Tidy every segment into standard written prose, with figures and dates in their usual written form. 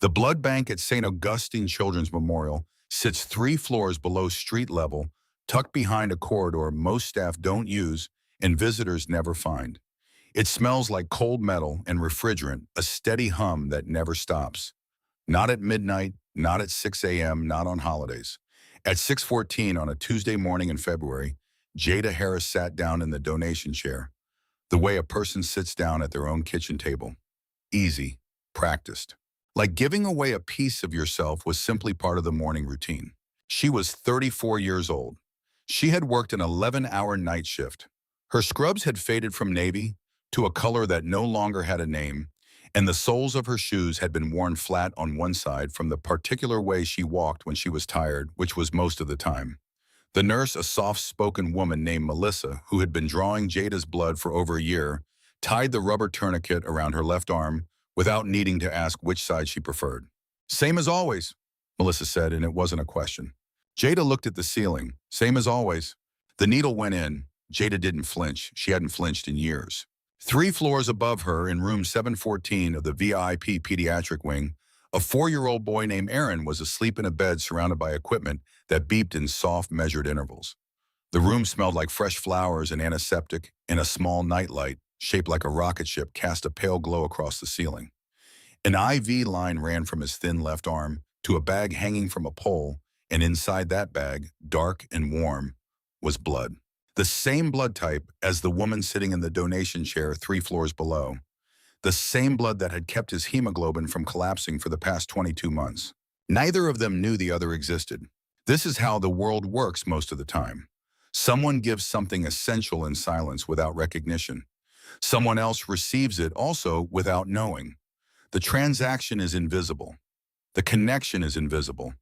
The blood bank at St. Augustine Children's Memorial sits 3 floors below street level, tucked behind a corridor most staff don't use and visitors never find. It smells like cold metal and refrigerant, a steady hum that never stops. Not at midnight, not at 6 a.m., not on holidays. At 6:14 on a Tuesday morning in February, Jada Harris sat down in the donation chair, the way a person sits down at their own kitchen table. Easy, practiced. Like giving away a piece of yourself was simply part of the morning routine. She was 34 years old. She had worked an 11-hour night shift. Her scrubs had faded from navy to a color that no longer had a name, and the soles of her shoes had been worn flat on one side from the particular way she walked when she was tired, which was most of the time. The nurse, a soft-spoken woman named Melissa, who had been drawing Jada's blood for over a year, tied the rubber tourniquet around her left arm without needing to ask which side she preferred. "Same as always," Melissa said, and it wasn't a question. Jada looked at the ceiling. Same as always. The needle went in. Jada didn't flinch. She hadn't flinched in years. 3 floors above her, in room 714 of the VIP pediatric wing, a 4-year-old boy named Aaron was asleep in a bed surrounded by equipment that beeped in soft, measured intervals. The room smelled like fresh flowers and antiseptic, and a small nightlight, shaped like a rocket ship, cast a pale glow across the ceiling. An IV line ran from his thin left arm to a bag hanging from a pole, and inside that bag, dark and warm, was blood. The same blood type as the woman sitting in the donation chair 3 floors below. The same blood that had kept his hemoglobin from collapsing for the past 22 months. Neither of them knew the other existed. This is how the world works most of the time. Someone gives something essential in silence without recognition. Someone else receives it also without knowing. The transaction is invisible. The connection is invisible.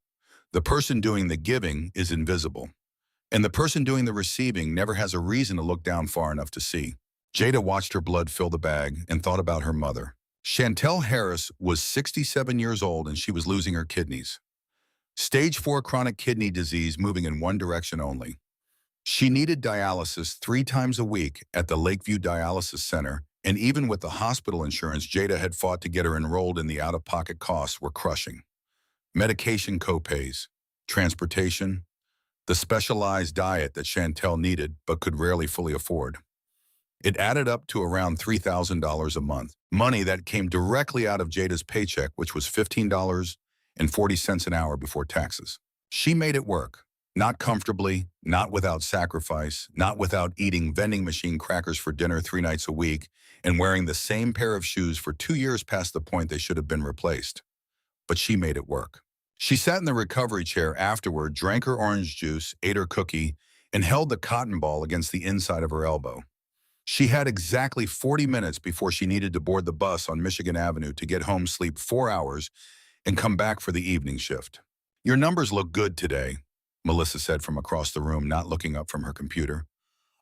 The person doing the giving is invisible. And the person doing the receiving never has a reason to look down far enough to see. Jada watched her blood fill the bag and thought about her mother. Chantel Harris was 67 years old and she was losing her kidneys. Stage 4 chronic kidney disease moving in one direction only. She needed dialysis 3 times a week at the Lakeview Dialysis Center, and even with the hospital insurance Jada had fought to get her enrolled in, the out-of-pocket costs were crushing. Medication copays, transportation, the specialized diet that Chantel needed but could rarely fully afford. It added up to around $3,000 a month, money that came directly out of Jada's paycheck, which was $15.40 an hour before taxes. She made it work. Not comfortably, not without sacrifice, not without eating vending machine crackers for dinner 3 nights a week, and wearing the same pair of shoes for 2 years past the point they should have been replaced. But she made it work. She sat in the recovery chair afterward, drank her orange juice, ate her cookie, and held the cotton ball against the inside of her elbow. She had exactly 40 minutes before she needed to board the bus on Michigan Avenue to get home, sleep 4 hours, and come back for the evening shift. "Your numbers look good today," Melissa said from across the room, not looking up from her computer.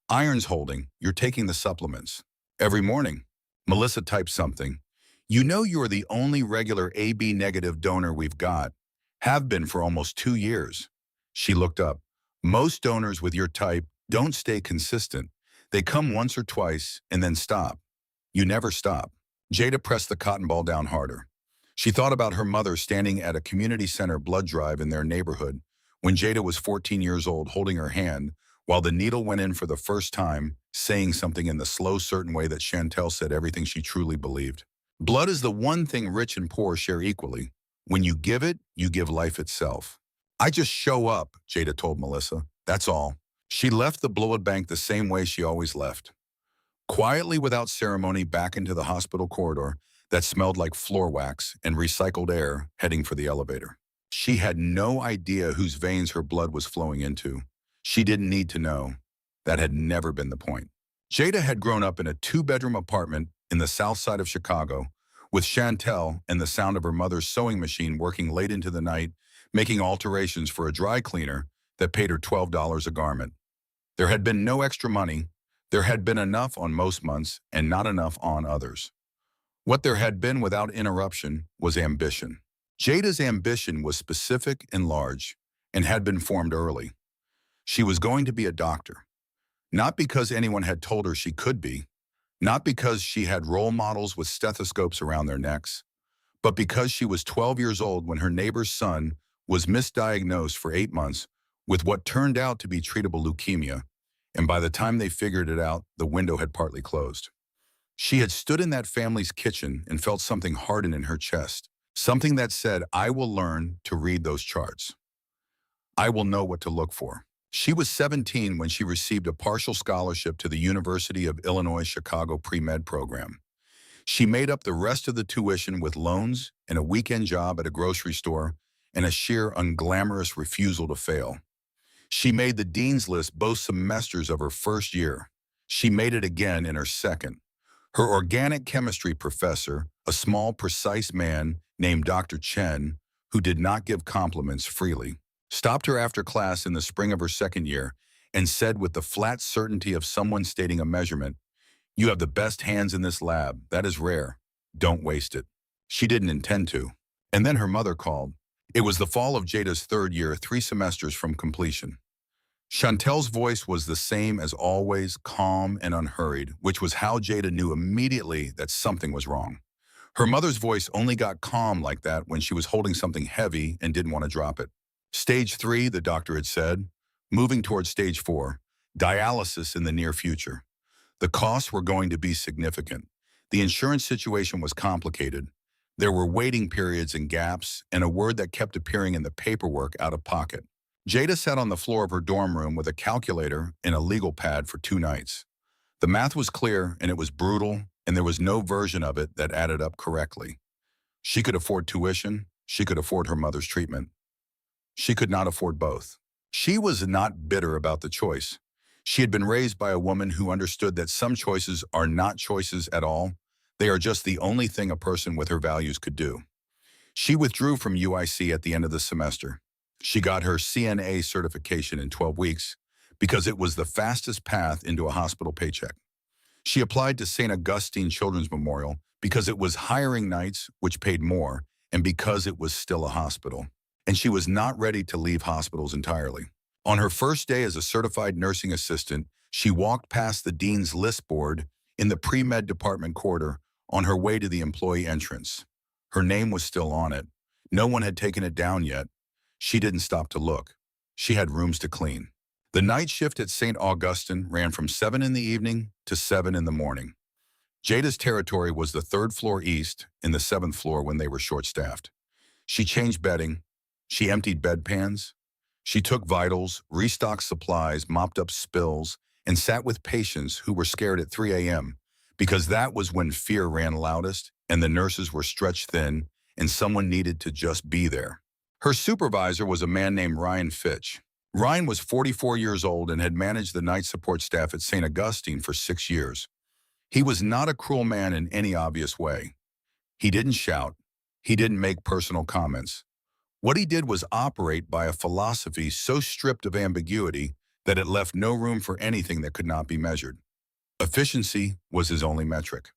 "Iron's holding. You're taking the supplements." "Every morning." Melissa typed something. "You know you're the only regular AB negative donor we've got. Have been for almost 2 years." She looked up. "Most donors with your type don't stay consistent. They come once or twice and then stop. You never stop." Jada pressed the cotton ball down harder. She thought about her mother standing at a community center blood drive in their neighborhood when Jada was 14 years old, holding her hand while the needle went in for the first time, saying something in the slow, certain way that Chantel said everything she truly believed. "Blood is the one thing rich and poor share equally. When you give it, you give life itself." "I just show up," Jada told Melissa. "That's all." She left the blood bank the same way she always left. Quietly, without ceremony, back into the hospital corridor that smelled like floor wax and recycled air, heading for the elevator. She had no idea whose veins her blood was flowing into. She didn't need to know. That had never been the point. Jada had grown up in a 2-bedroom apartment in the south side of Chicago, with Chantel and the sound of her mother's sewing machine working late into the night, making alterations for a dry cleaner that paid her $12 a garment. There had been no extra money. There had been enough on most months and not enough on others. What there had been without interruption was ambition. Jada's ambition was specific and large and had been formed early. She was going to be a doctor, not because anyone had told her she could be, not because she had role models with stethoscopes around their necks, But because she was 12 years old when her neighbor's son was misdiagnosed for 8 months with what turned out to be treatable leukemia, and by the time they figured it out, the window had partly closed. She had stood in that family's kitchen and felt something harden in her chest, something that said, I will learn to read those charts. I will know what to look for. She was 17 when she received a partial scholarship to the University of Illinois Chicago pre-med program. She made up the rest of the tuition with loans and a weekend job at a grocery store and a sheer unglamorous refusal to fail. She made the dean's list both semesters of her first year. She made it again in her second. Her organic chemistry professor, a small, precise man named Dr. Chen, who did not give compliments freely, stopped her after class in the spring of her second year and said with the flat certainty of someone stating a measurement, "You have the best hands in this lab. That is rare. Don't waste it." She didn't intend to. And then her mother called. It was the fall of Jada's third year, 3 semesters from completion. Chantel's voice was the same as always, calm and unhurried, which was how Jada knew immediately that something was wrong. Her mother's voice only got calm like that when she was holding something heavy and didn't want to drop it. Stage 3, the doctor had said, moving toward stage 4, dialysis in the near future. The costs were going to be significant. The insurance situation was complicated. There were waiting periods and gaps, and a word that kept appearing in the paperwork out of pocket. Jada sat on the floor of her dorm room with a calculator and a legal pad for 2 nights. The math was clear, and it was brutal, and there was no version of it that added up correctly. She could afford tuition. She could afford her mother's treatment. She could not afford both. She was not bitter about the choice. She had been raised by a woman who understood that some choices are not choices at all. They are just the only thing a person with her values could do. She withdrew from UIC at the end of the semester. She got her CNA certification in 12 weeks because it was the fastest path into a hospital paycheck. She applied to St. Augustine Children's Memorial because it was hiring nights, which paid more, and because it was still a hospital. And she was not ready to leave hospitals entirely. On her first day as a certified nursing assistant, she walked past the dean's list board in the pre-med department corridor on her way to the employee entrance. Her name was still on it. No one had taken it down yet. She didn't stop to look. She had rooms to clean. The night shift at St. Augustine ran from 7 in the evening to 7 in the morning. Jada's territory was the 3rd floor east and the 7th floor when they were short-staffed. She changed bedding. She emptied bedpans. She took vitals, restocked supplies, mopped up spills, and sat with patients who were scared at 3 a.m. because that was when fear ran loudest and the nurses were stretched thin and someone needed to just be there. Her supervisor was a man named Ryan Fitch. Ryan was 44 years old and had managed the night support staff at St. Augustine for 6 years. He was not a cruel man in any obvious way. He didn't shout. He didn't make personal comments. What he did was operate by a philosophy so stripped of ambiguity that it left no room for anything that could not be measured. Efficiency was his only metric.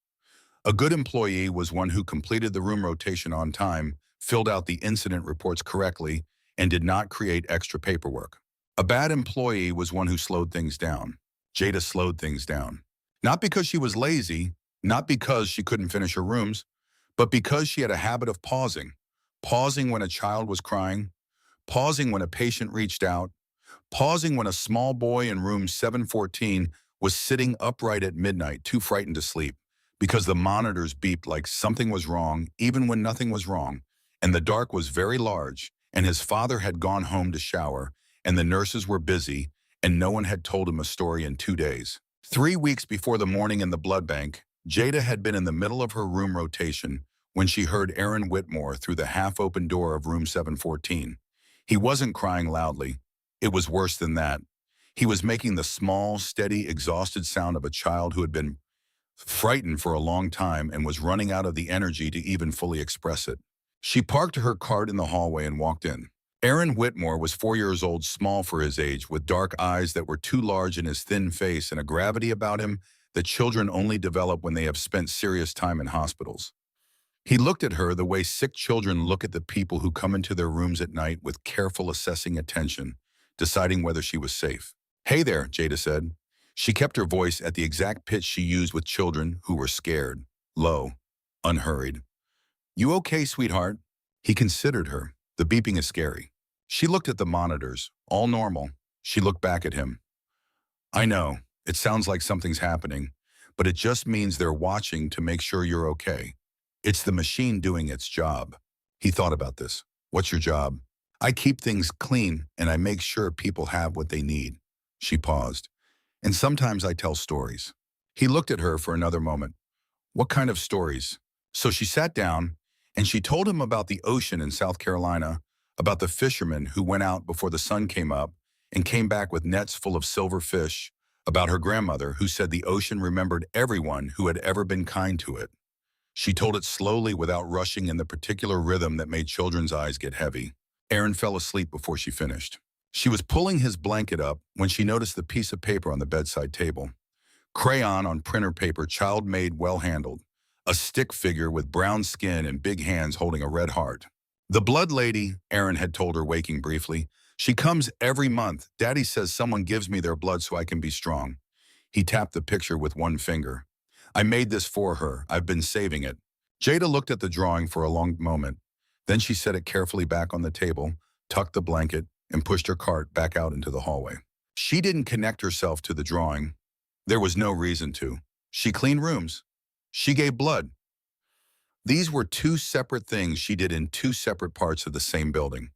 A good employee was one who completed the room rotation on time, filled out the incident reports correctly, and did not create extra paperwork. A bad employee was one who slowed things down. Jada slowed things down. Not because she was lazy, not because she couldn't finish her rooms, but because she had a habit of pausing. Pausing when a child was crying, pausing when a patient reached out, pausing when a small boy in room 714 was sitting upright at midnight, too frightened to sleep, because the monitors beeped like something was wrong, even when nothing was wrong, and the dark was very large, and his father had gone home to shower, and the nurses were busy, and no one had told him a story in 2 days. 3 weeks before the morning in the blood bank, Jada had been in the middle of her room rotation when she heard Aaron Whitmore through the half-open door of room 714. He wasn't crying loudly. It was worse than that. He was making the small, steady, exhausted sound of a child who had been frightened for a long time and was running out of the energy to even fully express it. She parked her cart in the hallway and walked in. Aaron Whitmore was 4 years old, small for his age, with dark eyes that were too large in his thin face and a gravity about him that children only develop when they have spent serious time in hospitals. He looked at her the way sick children look at the people who come into their rooms at night with careful assessing attention, deciding whether she was safe. "Hey there," Jada said. She kept her voice at the exact pitch she used with children who were scared, low, unhurried. You okay, sweetheart? He considered her. The beeping is scary. She looked at the monitors. All normal. She looked back at him. I know, it sounds like something's happening, but it just means they're watching to make sure you're okay. It's the machine doing its job. He thought about this. What's your job? I keep things clean and I make sure people have what they need. She paused. And sometimes I tell stories. He looked at her for another moment. What kind of stories? So she sat down and she told him about the ocean in South Carolina, about the fishermen who went out before the sun came up and came back with nets full of silver fish, about her grandmother who said the ocean remembered everyone who had ever been kind to it. She told it slowly without rushing in the particular rhythm that made children's eyes get heavy. Aaron fell asleep before she finished. She was pulling his blanket up when she noticed the piece of paper on the bedside table. Crayon on printer paper, child-made, well-handled. A stick figure with brown skin and big hands holding a red heart. The blood lady, Aaron had told her, waking briefly. She comes every month. Daddy says someone gives me their blood so I can be strong. He tapped the picture with one finger. I made this for her. I've been saving it. Jada looked at the drawing for a long moment. Then she set it carefully back on the table, tucked the blanket, and pushed her cart back out into the hallway. She didn't connect herself to the drawing. There was no reason to. She cleaned rooms. She gave blood. These were two separate things she did in two separate parts of the same building.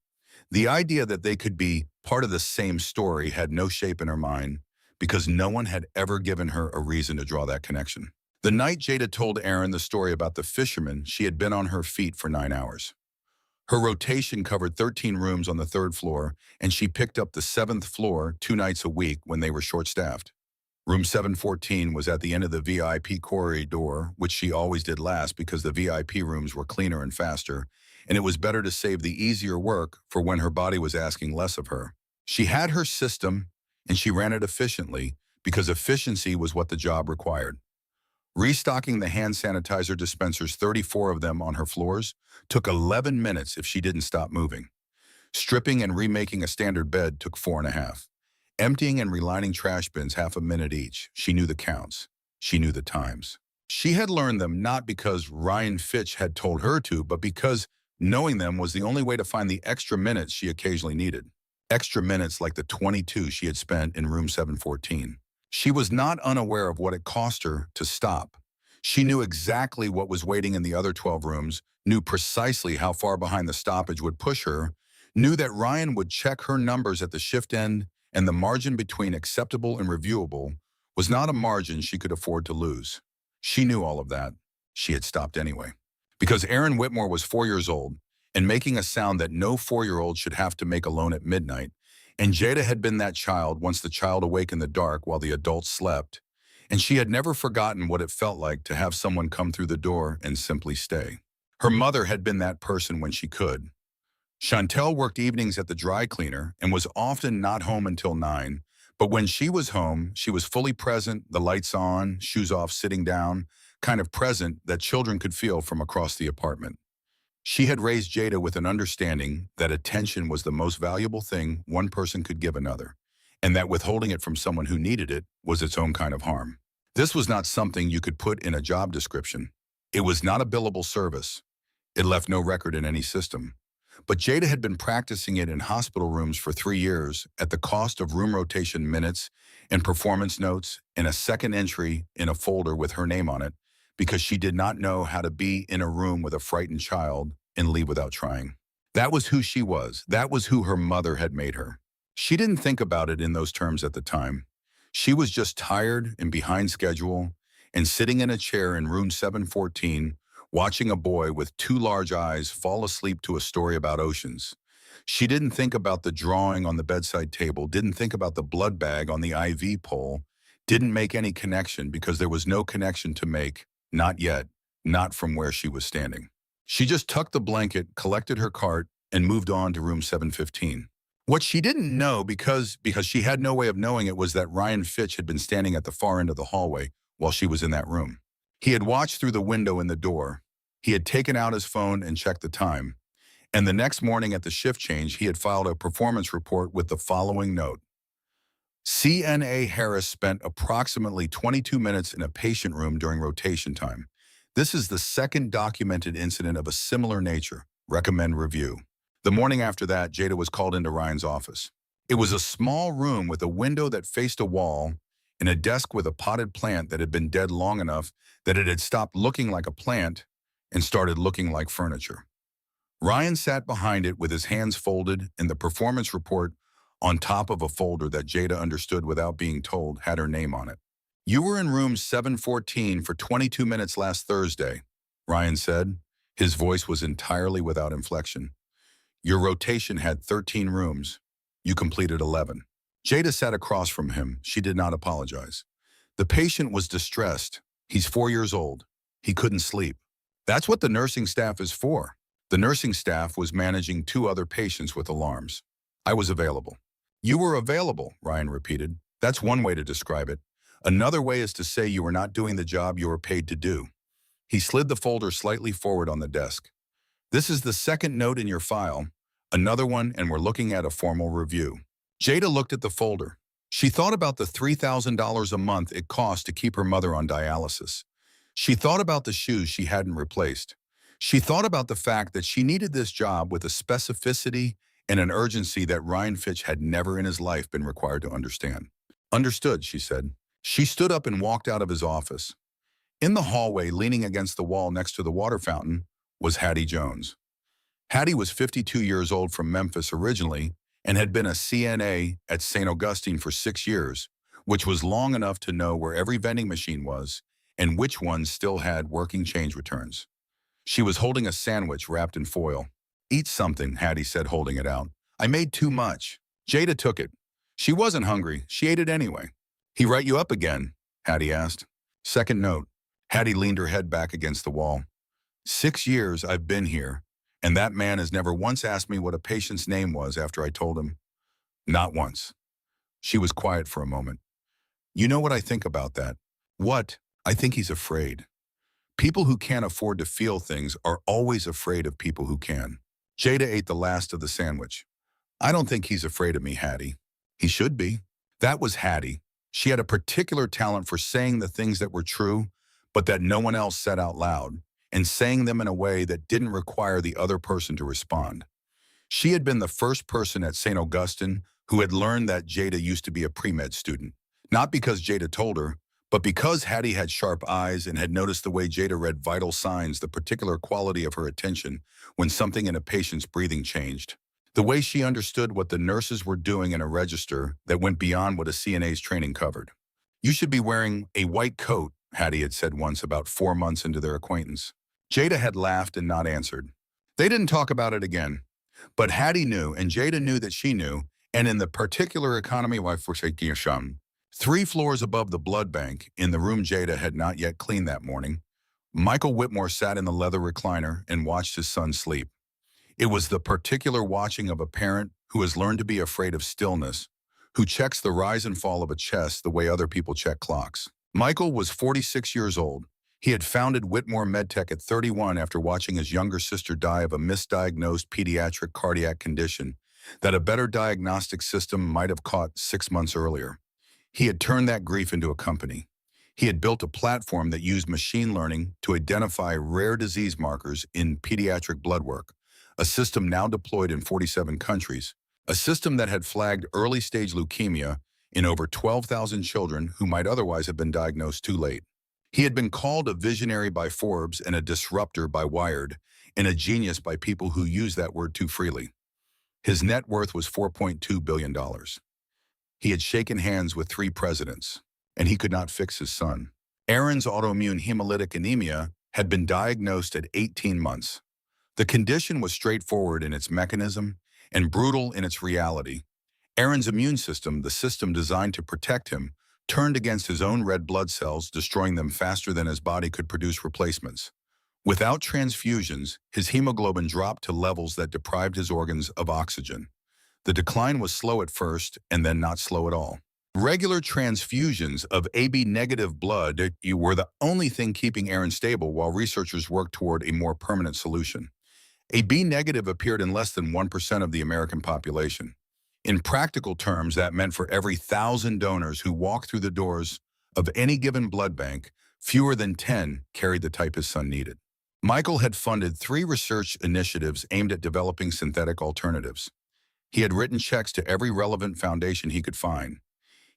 The idea that they could be part of the same story had no shape in her mind because no one had ever given her a reason to draw that connection. The night Jada told Aaron the story about the fisherman, she had been on her feet for 9 hours. Her rotation covered 13 rooms on the third floor, and she picked up the seventh floor 2 nights a week when they were short-staffed. Room 714 was at the end of the VIP corridor, which she always did last because the VIP rooms were cleaner and faster, and it was better to save the easier work for when her body was asking less of her. She had her system, and she ran it efficiently because efficiency was what the job required. Restocking the hand sanitizer dispensers, 34 of them on her floors, took 11 minutes if she didn't stop moving. Stripping and remaking a standard bed took 4.5. Emptying and relining trash bins, half a minute each. She knew the counts. She knew the times. She had learned them not because Ryan Fitch had told her to, but because knowing them was the only way to find the extra minutes she occasionally needed. Extra minutes like the 22 she had spent in room 714. She was not unaware of what it cost her to stop. She knew exactly what was waiting in the other 12 rooms, knew precisely how far behind the stoppage would push her, knew that Ryan would check her numbers at the shift end, and the margin between acceptable and reviewable was not a margin she could afford to lose. She knew all of that. She had stopped anyway. Because Aaron Whitmore was 4 years old and making a sound that no 4-year-old should have to make alone at midnight, and Jada had been that child once the child awoke in the dark while the adults slept, and she had never forgotten what it felt like to have someone come through the door and simply stay. Her mother had been that person when she could. Chantel worked evenings at the dry cleaner and was often not home until 9, but when she was home, she was fully present, the lights on, shoes off, sitting down, kind of present that children could feel from across the apartment. She had raised Jada with an understanding that attention was the most valuable thing one person could give another, and that withholding it from someone who needed it was its own kind of harm. This was not something you could put in a job description. It was not a billable service. It left no record in any system. But Jada had been practicing it in hospital rooms for 3 years at the cost of room rotation minutes and performance notes and a second entry in a folder with her name on it because she did not know how to be in a room with a frightened child and leave without trying. That was who she was. That was who her mother had made her. She didn't think about it in those terms at the time. She was just tired and behind schedule and sitting in a chair in room 714 watching a boy with 2 large eyes fall asleep to a story about oceans. She didn't think about the drawing on the bedside table, didn't think about the blood bag on the IV pole, didn't make any connection because there was no connection to make, not yet, not from where she was standing. She just tucked the blanket, collected her cart, and moved on to room 715. What she didn't know, because she had no way of knowing it, was that Ryan Fitch had been standing at the far end of the hallway while she was in that room. He had watched through the window in the door. He had taken out his phone and checked the time. And the next morning at the shift change, he had filed a performance report with the following note. CNA Harris spent approximately 22 minutes in a patient room during rotation time. This is the second documented incident of a similar nature. Recommend review. The morning after that, Jada was called into Ryan's office. It was a small room with a window that faced a wall and a desk with a potted plant that had been dead long enough that it had stopped looking like a plant and started looking like furniture. Ryan sat behind it with his hands folded and the performance report on top of a folder that Jada understood without being told had her name on it. "You were in room 714 for 22 minutes last Thursday," Ryan said. His voice was entirely without inflection. "Your rotation had 13 rooms. You completed 11. Jada sat across from him. She did not apologize. The patient was distressed. He's 4 years old. He couldn't sleep. That's what the nursing staff is for. The nursing staff was managing 2 other patients with alarms. I was available." "You were available," Ryan repeated. "That's one way to describe it. Another way is to say you were not doing the job you were paid to do." He slid the folder slightly forward on the desk. "This is the second note in your file. Another one, and we're looking at a formal review." Jada looked at the folder. She thought about the $3,000 a month it cost to keep her mother on dialysis. She thought about the shoes she hadn't replaced. She thought about the fact that she needed this job with a specificity and an urgency that Ryan Fitch had never in his life been required to understand. "Understood," she said. She stood up and walked out of his office. In the hallway, leaning against the wall next to the water fountain, was Hattie Jones. Hattie was 52 years old from Memphis originally and had been a CNA at St. Augustine for 6 years, which was long enough to know where every vending machine was and which ones still had working change returns. She was holding a sandwich wrapped in foil. "Eat something," Hattie said, holding it out. "I made too much." Jada took it. She wasn't hungry. She ate it anyway. "He write you up again?" Hattie asked. "Second note." Hattie leaned her head back against the wall. "6 years I've been here, and that man has never once asked me what a patient's name was after I told him. Not once." She was quiet for a moment. "You know what I think about that?" "What?" "I think he's afraid. People who can't afford to feel things are always afraid of people who can." Jada ate the last of the sandwich. "I don't think he's afraid of me, Hattie. He should be." That was Hattie. She had a particular talent for saying the things that were true, but that no one else said out loud, and saying them in a way that didn't require the other person to respond. She had been the first person at St. Augustine who had learned that Jada used to be a pre-med student. Not because Jada told her, but because Hattie had sharp eyes and had noticed the way Jada read vital signs, the particular quality of her attention when something in a patient's breathing changed. The way she understood what the nurses were doing in a register that went beyond what a CNA's training covered. "You should be wearing a white coat," Hattie had said once about 4 months into their acquaintance. Jada had laughed and not answered. They didn't talk about it again. But Hattie knew, and Jada knew that she knew, and in the particular economy of 3 floors above the blood bank, in the room Jada had not yet cleaned that morning, Michael Whitmore sat in the leather recliner and watched his son sleep. It was the particular watching of a parent who has learned to be afraid of stillness, who checks the rise and fall of a chess the way other people check clocks. Michael was 46 years old. He had founded Whitmore MedTech at 31 after watching his younger sister die of a misdiagnosed pediatric cardiac condition that a better diagnostic system might have caught 6 months earlier. He had turned that grief into a company. He had built a platform that used machine learning to identify rare disease markers in pediatric blood work, a system now deployed in 47 countries, a system that had flagged early-stage leukemia in over 12,000 children who might otherwise have been diagnosed too late. He had been called a visionary by Forbes and a disruptor by Wired, and a genius by people who use that word too freely. His net worth was $4.2 billion. He had shaken hands with 3 presidents, and he could not fix his son. Aaron's autoimmune hemolytic anemia had been diagnosed at 18 months. The condition was straightforward in its mechanism and brutal in its reality. Aaron's immune system, the system designed to protect him, turned against his own red blood cells, destroying them faster than his body could produce replacements. Without transfusions, his hemoglobin dropped to levels that deprived his organs of oxygen. The decline was slow at first, and then not slow at all. Regular transfusions of AB-negative blood were the only thing keeping Aaron stable while researchers worked toward a more permanent solution. AB-negative appeared in less than 1% of the American population. In practical terms, that meant for every 1,000 donors who walked through the doors of any given blood bank, Fewer than 10 carried the type his son needed. Michael had funded 3 research initiatives aimed at developing synthetic alternatives. He had written checks to every relevant foundation he could find.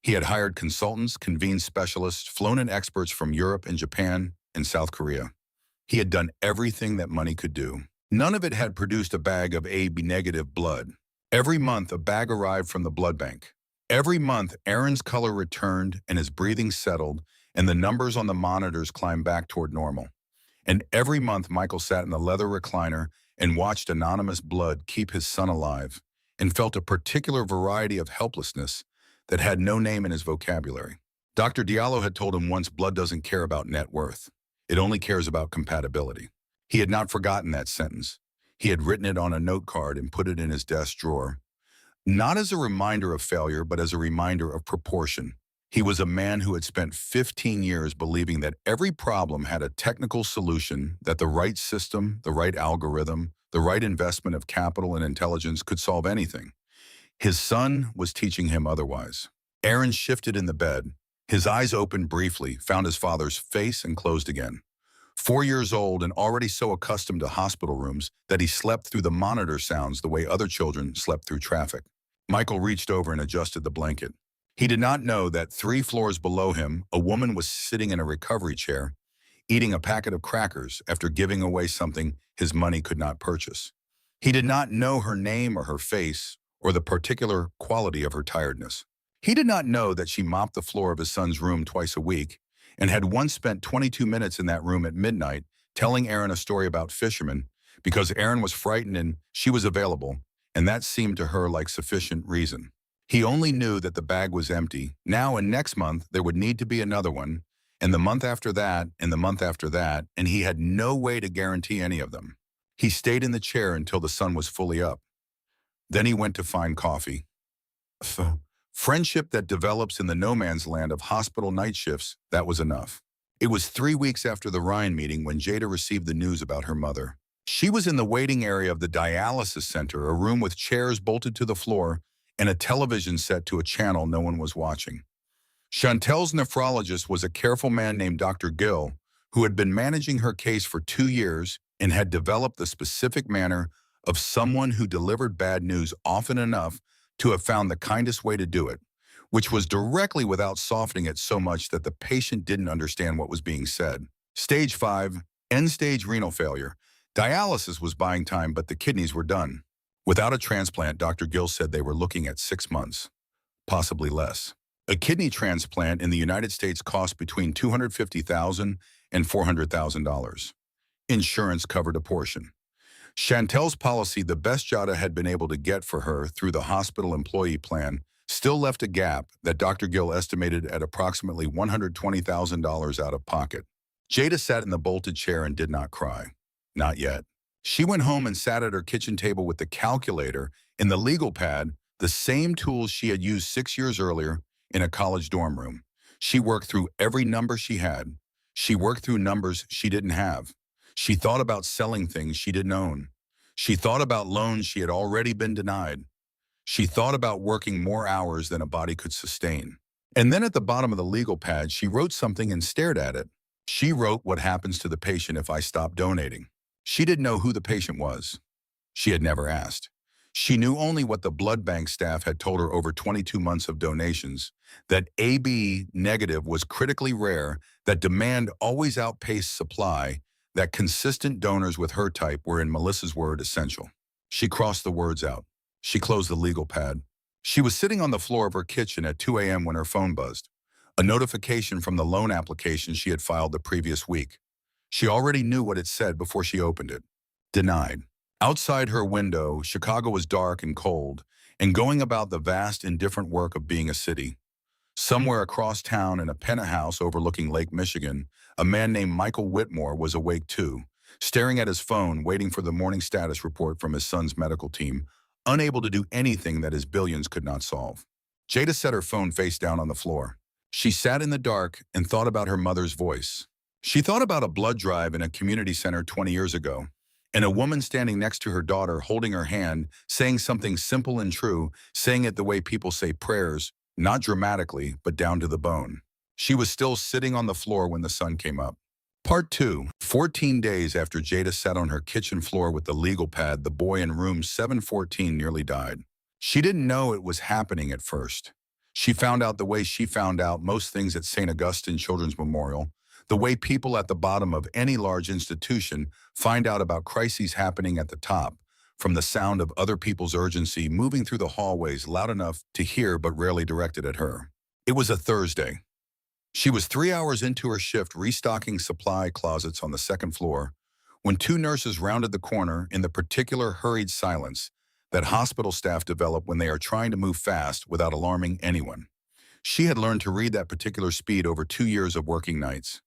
He had hired consultants, convened specialists, flown in experts from Europe and Japan and South Korea. He had done everything that money could do. None of it had produced a bag of AB-negative blood. Every month, a bag arrived from the blood bank. Every month, Aaron's color returned and his breathing settled, and the numbers on the monitors climbed back toward normal. And every month, Michael sat in the leather recliner and watched anonymous blood keep his son alive, and felt a particular variety of helplessness that had no name in his vocabulary. Dr. Diallo had told him once blood doesn't care about net worth. It only cares about compatibility. He had not forgotten that sentence. He had written it on a note card and put it in his desk drawer. Not as a reminder of failure, but as a reminder of proportion. He was a man who had spent 15 years believing that every problem had a technical solution, that the right system, the right algorithm, the right investment of capital and intelligence could solve anything. His son was teaching him otherwise. Aaron shifted in the bed. His eyes opened briefly, found his father's face, and closed again. 4 years old and already so accustomed to hospital rooms that he slept through the monitor sounds the way other children slept through traffic. Michael reached over and adjusted the blanket. He did not know that 3 floors below him, a woman was sitting in a recovery chair, eating a packet of crackers after giving away something his money could not purchase. He did not know her name or her face or the particular quality of her tiredness. He did not know that she mopped the floor of his son's room twice a week and had once spent 22 minutes in that room at midnight telling Aaron a story about fishermen because Aaron was frightened and she was available, and that seemed to her like sufficient reason. He only knew that the bag was empty. Now and next month there would need to be another one, and the month after that, and the month after that, and he had no way to guarantee any of them. He stayed in the chair until the sun was fully up. Then he went to find coffee. Friendship that develops in the no man's land of hospital night shifts, that was enough. It was 3 weeks after the Ryan meeting when Jada received the news about her mother. She was in the waiting area of the dialysis center, a room with chairs bolted to the floor and a television set to a channel no one was watching. Chantel's nephrologist was a careful man named Dr. Gill, who had been managing her case for 2 years and had developed the specific manner of someone who delivered bad news often enough to have found the kindest way to do it, which was directly without softening it so much that the patient didn't understand what was being said. Stage 5, end-stage renal failure. Dialysis was buying time, but the kidneys were done. Without a transplant, Dr. Gill said they were looking at 6 months, possibly less. A kidney transplant in the United States costs between $250,000 and $400,000. Insurance covered a portion. Chantel's policy, the best Jada had been able to get for her through the hospital employee plan, still left a gap that Dr. Gill estimated at approximately $120,000 out of pocket. Jada sat in the bolted chair and did not cry. Not yet. She went home and sat at her kitchen table with the calculator and the legal pad, the same tools she had used 6 years earlier in a college dorm room. She worked through every number she had. She worked through numbers she didn't have. She thought about selling things she didn't own. She thought about loans she had already been denied. She thought about working more hours than a body could sustain. And then at the bottom of the legal pad, she wrote something and stared at it. She wrote, "What happens to the patient if I stop donating?" She didn't know who the patient was. She had never asked. She knew only what the blood bank staff had told her over 22 months of donations, that AB negative was critically rare, that demand always outpaced supply, that consistent donors with her type were, in Melissa's word, essential. She crossed the words out. She closed the legal pad. She was sitting on the floor of her kitchen at 2 a.m. when her phone buzzed. A notification from the loan application she had filed the previous week. She already knew what it said before she opened it. Denied. Outside her window, Chicago was dark and cold, and going about the vast, indifferent work of being a city. Somewhere across town in a penthouse overlooking Lake Michigan, a man named Michael Whitmore was awake too, staring at his phone, waiting for the morning status report from his son's medical team, unable to do anything that his billions could not solve. Jada set her phone face down on the floor. She sat in the dark and thought about her mother's voice. She thought about a blood drive in a community center 20 years ago, and a woman standing next to her daughter holding her hand, saying something simple and true, saying it the way people say prayers, not dramatically, but down to the bone. She was still sitting on the floor when the sun came up. Part 2. 14 days after Jada sat on her kitchen floor with the legal pad, the boy in room 714 nearly died. She didn't know it was happening at first. She found out the way she found out most things at St. Augustine Children's Memorial, the way people at the bottom of any large institution find out about crises happening at the top, from the sound of other people's urgency moving through the hallways loud enough to hear but rarely directed at her. It was a Thursday. She was 3 hours into her shift restocking supply closets on the second floor when two nurses rounded the corner in the particular hurried silence that hospital staff develop when they are trying to move fast without alarming anyone. She had learned to read that particular speed over 2 years of working nights.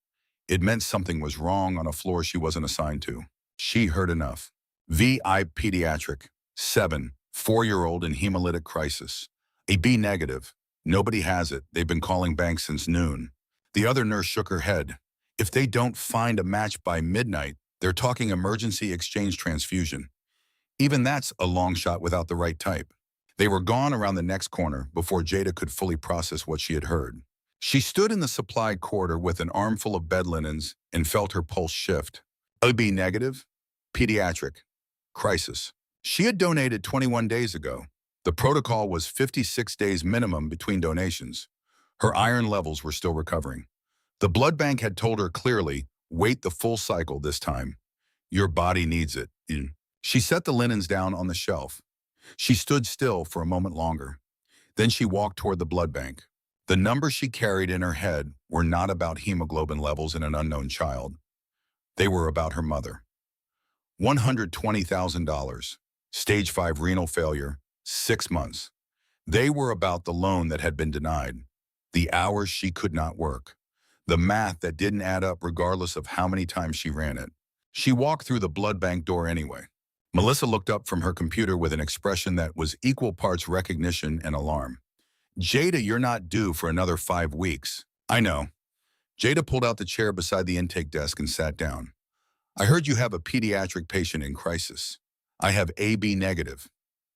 It meant something was wrong on a floor she wasn't assigned to. She heard enough. VI pediatric, 7, 4-year-old in hemolytic crisis. A B negative. Nobody has it. They've been calling banks since noon. The other nurse shook her head. If they don't find a match by midnight, they're talking emergency exchange transfusion. Even that's a long shot without the right type. They were gone around the next corner before Jada could fully process what she had heard. She stood in the supply corridor with an armful of bed linens and felt her pulse shift. OB negative, pediatric, crisis. She had donated 21 days ago. The protocol was 56 days minimum between donations. Her iron levels were still recovering. The blood bank had told her clearly, wait the full cycle this time. Your body needs it. She set the linens down on the shelf. She stood still for a moment longer. Then she walked toward the blood bank. The numbers she carried in her head were not about hemoglobin levels in an unknown child. They were about her mother. $120,000. Stage 5 renal failure. 6 months. They were about the loan that had been denied. The hours she could not work. The math that didn't add up regardless of how many times she ran it. She walked through the blood bank door anyway. Melissa looked up from her computer with an expression that was equal parts recognition and alarm. Jada, you're not due for another 5 weeks. I know. Jada pulled out the chair beside the intake desk and sat down. I heard you have a pediatric patient in crisis. I have AB negative.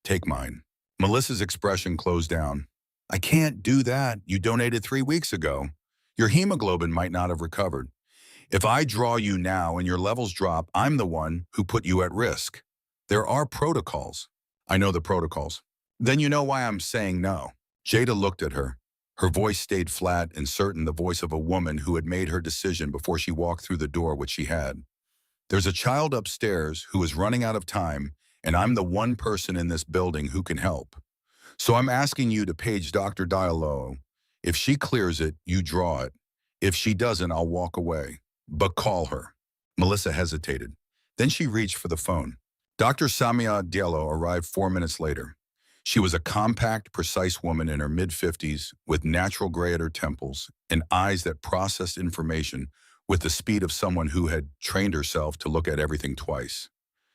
Take mine. Melissa's expression closed down. I can't do that. You donated 3 weeks ago. Your hemoglobin might not have recovered. If I draw you now and your levels drop, I'm the one who put you at risk. There are protocols. I know the protocols. Then you know why I'm saying no. Jada looked at her. Her voice stayed flat and certain, the voice of a woman who had made her decision before she walked through the door, which she had. There's a child upstairs who is running out of time, and I'm the one person in this building who can help. So I'm asking you to page Dr. Diallo. If she clears it, you draw it. If she doesn't, I'll walk away. But call her. Melissa hesitated. Then she reached for the phone. Dr. Samia Diallo arrived 4 minutes later. She was a compact, precise woman in her mid-50s with natural gray at her temples and eyes that processed information with the speed of someone who had trained herself to look at everything twice.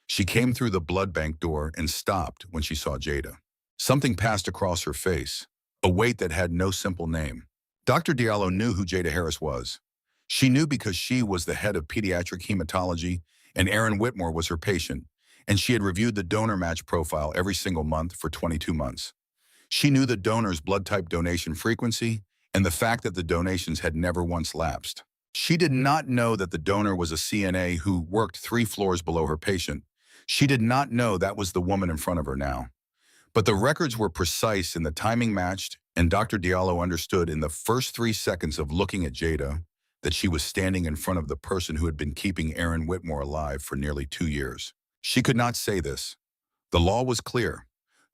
She came through the blood bank door and stopped when she saw Jada. Something passed across her face, a weight that had no simple name. Dr. Diallo knew who Jada Harris was. She knew because she was the head of pediatric hematology and Aaron Whitmore was her patient, and she had reviewed the donor match profile every single month for 22 months. She knew the donor's blood type donation frequency and the fact that the donations had never once lapsed. She did not know that the donor was a CNA who worked 3 floors below her patient. She did not know that was the woman in front of her now. But the records were precise and the timing matched, and Dr. Diallo understood in the first 3 seconds of looking at Jada that she was standing in front of the person who had been keeping Aaron Whitmore alive for nearly 2 years. She could not say this. The law was clear.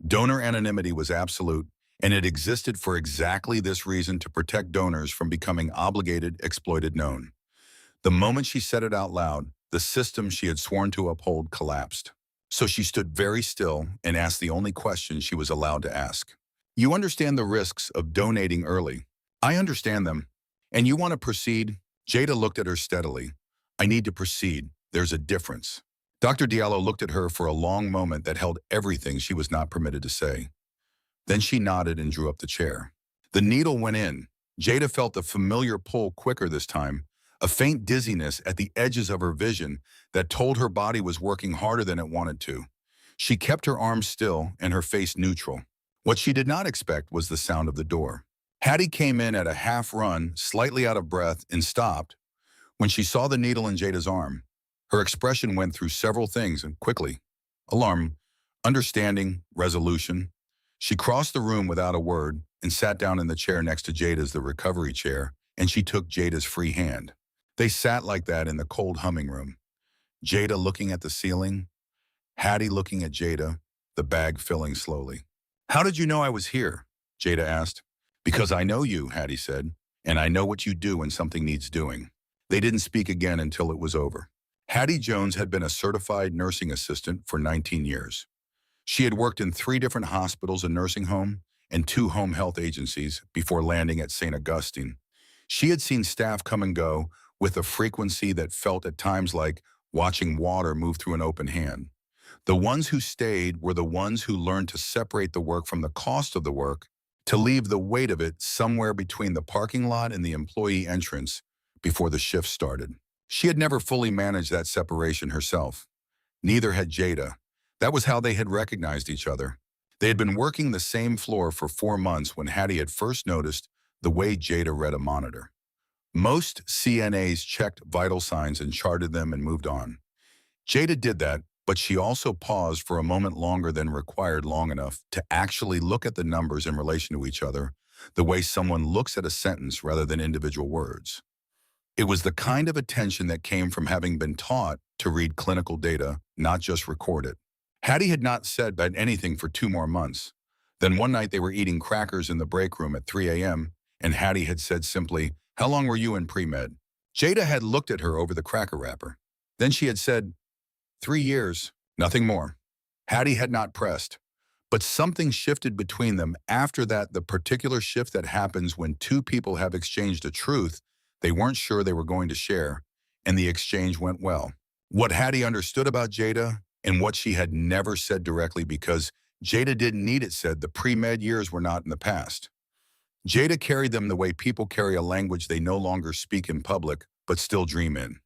Donor anonymity was absolute, and it existed for exactly this reason, to protect donors from becoming obligated, exploited, known. The moment she said it out loud, the system she had sworn to uphold collapsed. So she stood very still and asked the only question she was allowed to ask. You understand the risks of donating early. I understand them. And you want to proceed? Jada looked at her steadily. I need to proceed. There's a difference. Dr. Diallo looked at her for a long moment that held everything she was not permitted to say. Then she nodded and drew up the chair. The needle went in. Jada felt the familiar pull quicker this time, a faint dizziness at the edges of her vision that told her body was working harder than it wanted to. She kept her arms still and her face neutral. What she did not expect was the sound of the door. Hattie came in at a half run, slightly out of breath, and stopped when she saw the needle in Jada's arm. Her expression went through several things and quickly. Alarm, understanding, resolution. She crossed the room without a word and sat down in the chair next to Jada's, the recovery chair, and she took Jada's free hand. They sat like that in the cold humming room. Jada looking at the ceiling, Hattie looking at Jada, the bag filling slowly. "How did you know I was here?" Jada asked. "Because I know you," Hattie said, "and I know what you do when something needs doing." They didn't speak again until it was over. Hattie Jones had been a certified nursing assistant for 19 years. She had worked in 3 different hospitals and nursing home and 2 home health agencies before landing at St. Augustine. She had seen staff come and go with a frequency that felt at times like watching water move through an open hand. The ones who stayed were the ones who learned to separate the work from the cost of the work, to leave the weight of it somewhere between the parking lot and the employee entrance before the shift started. She had never fully managed that separation herself. Neither had Jada. That was how they had recognized each other. They had been working the same floor for 4 months when Hattie had first noticed the way Jada read a monitor. Most CNAs checked vital signs and charted them and moved on. Jada did that, but she also paused for a moment longer than required, long enough to actually look at the numbers in relation to each other, the way someone looks at a sentence rather than individual words. It was the kind of attention that came from having been taught to read clinical data, not just record it. Hattie had not said anything for 2 more months. Then one night they were eating crackers in the break room at 3 a.m., and Hattie had said simply, "How long were you in pre-med?" Jada had looked at her over the cracker wrapper. Then she had said, 3 years, nothing more. Hattie had not pressed. But something shifted between them after that, the particular shift that happens when 2 people have exchanged a truth they weren't sure they were going to share, and the exchange went well. What Hattie understood about Jada, and what she had never said directly because Jada didn't need it said, the pre-med years were not in the past. Jada carried them the way people carry a language they no longer speak in public, but still dream in.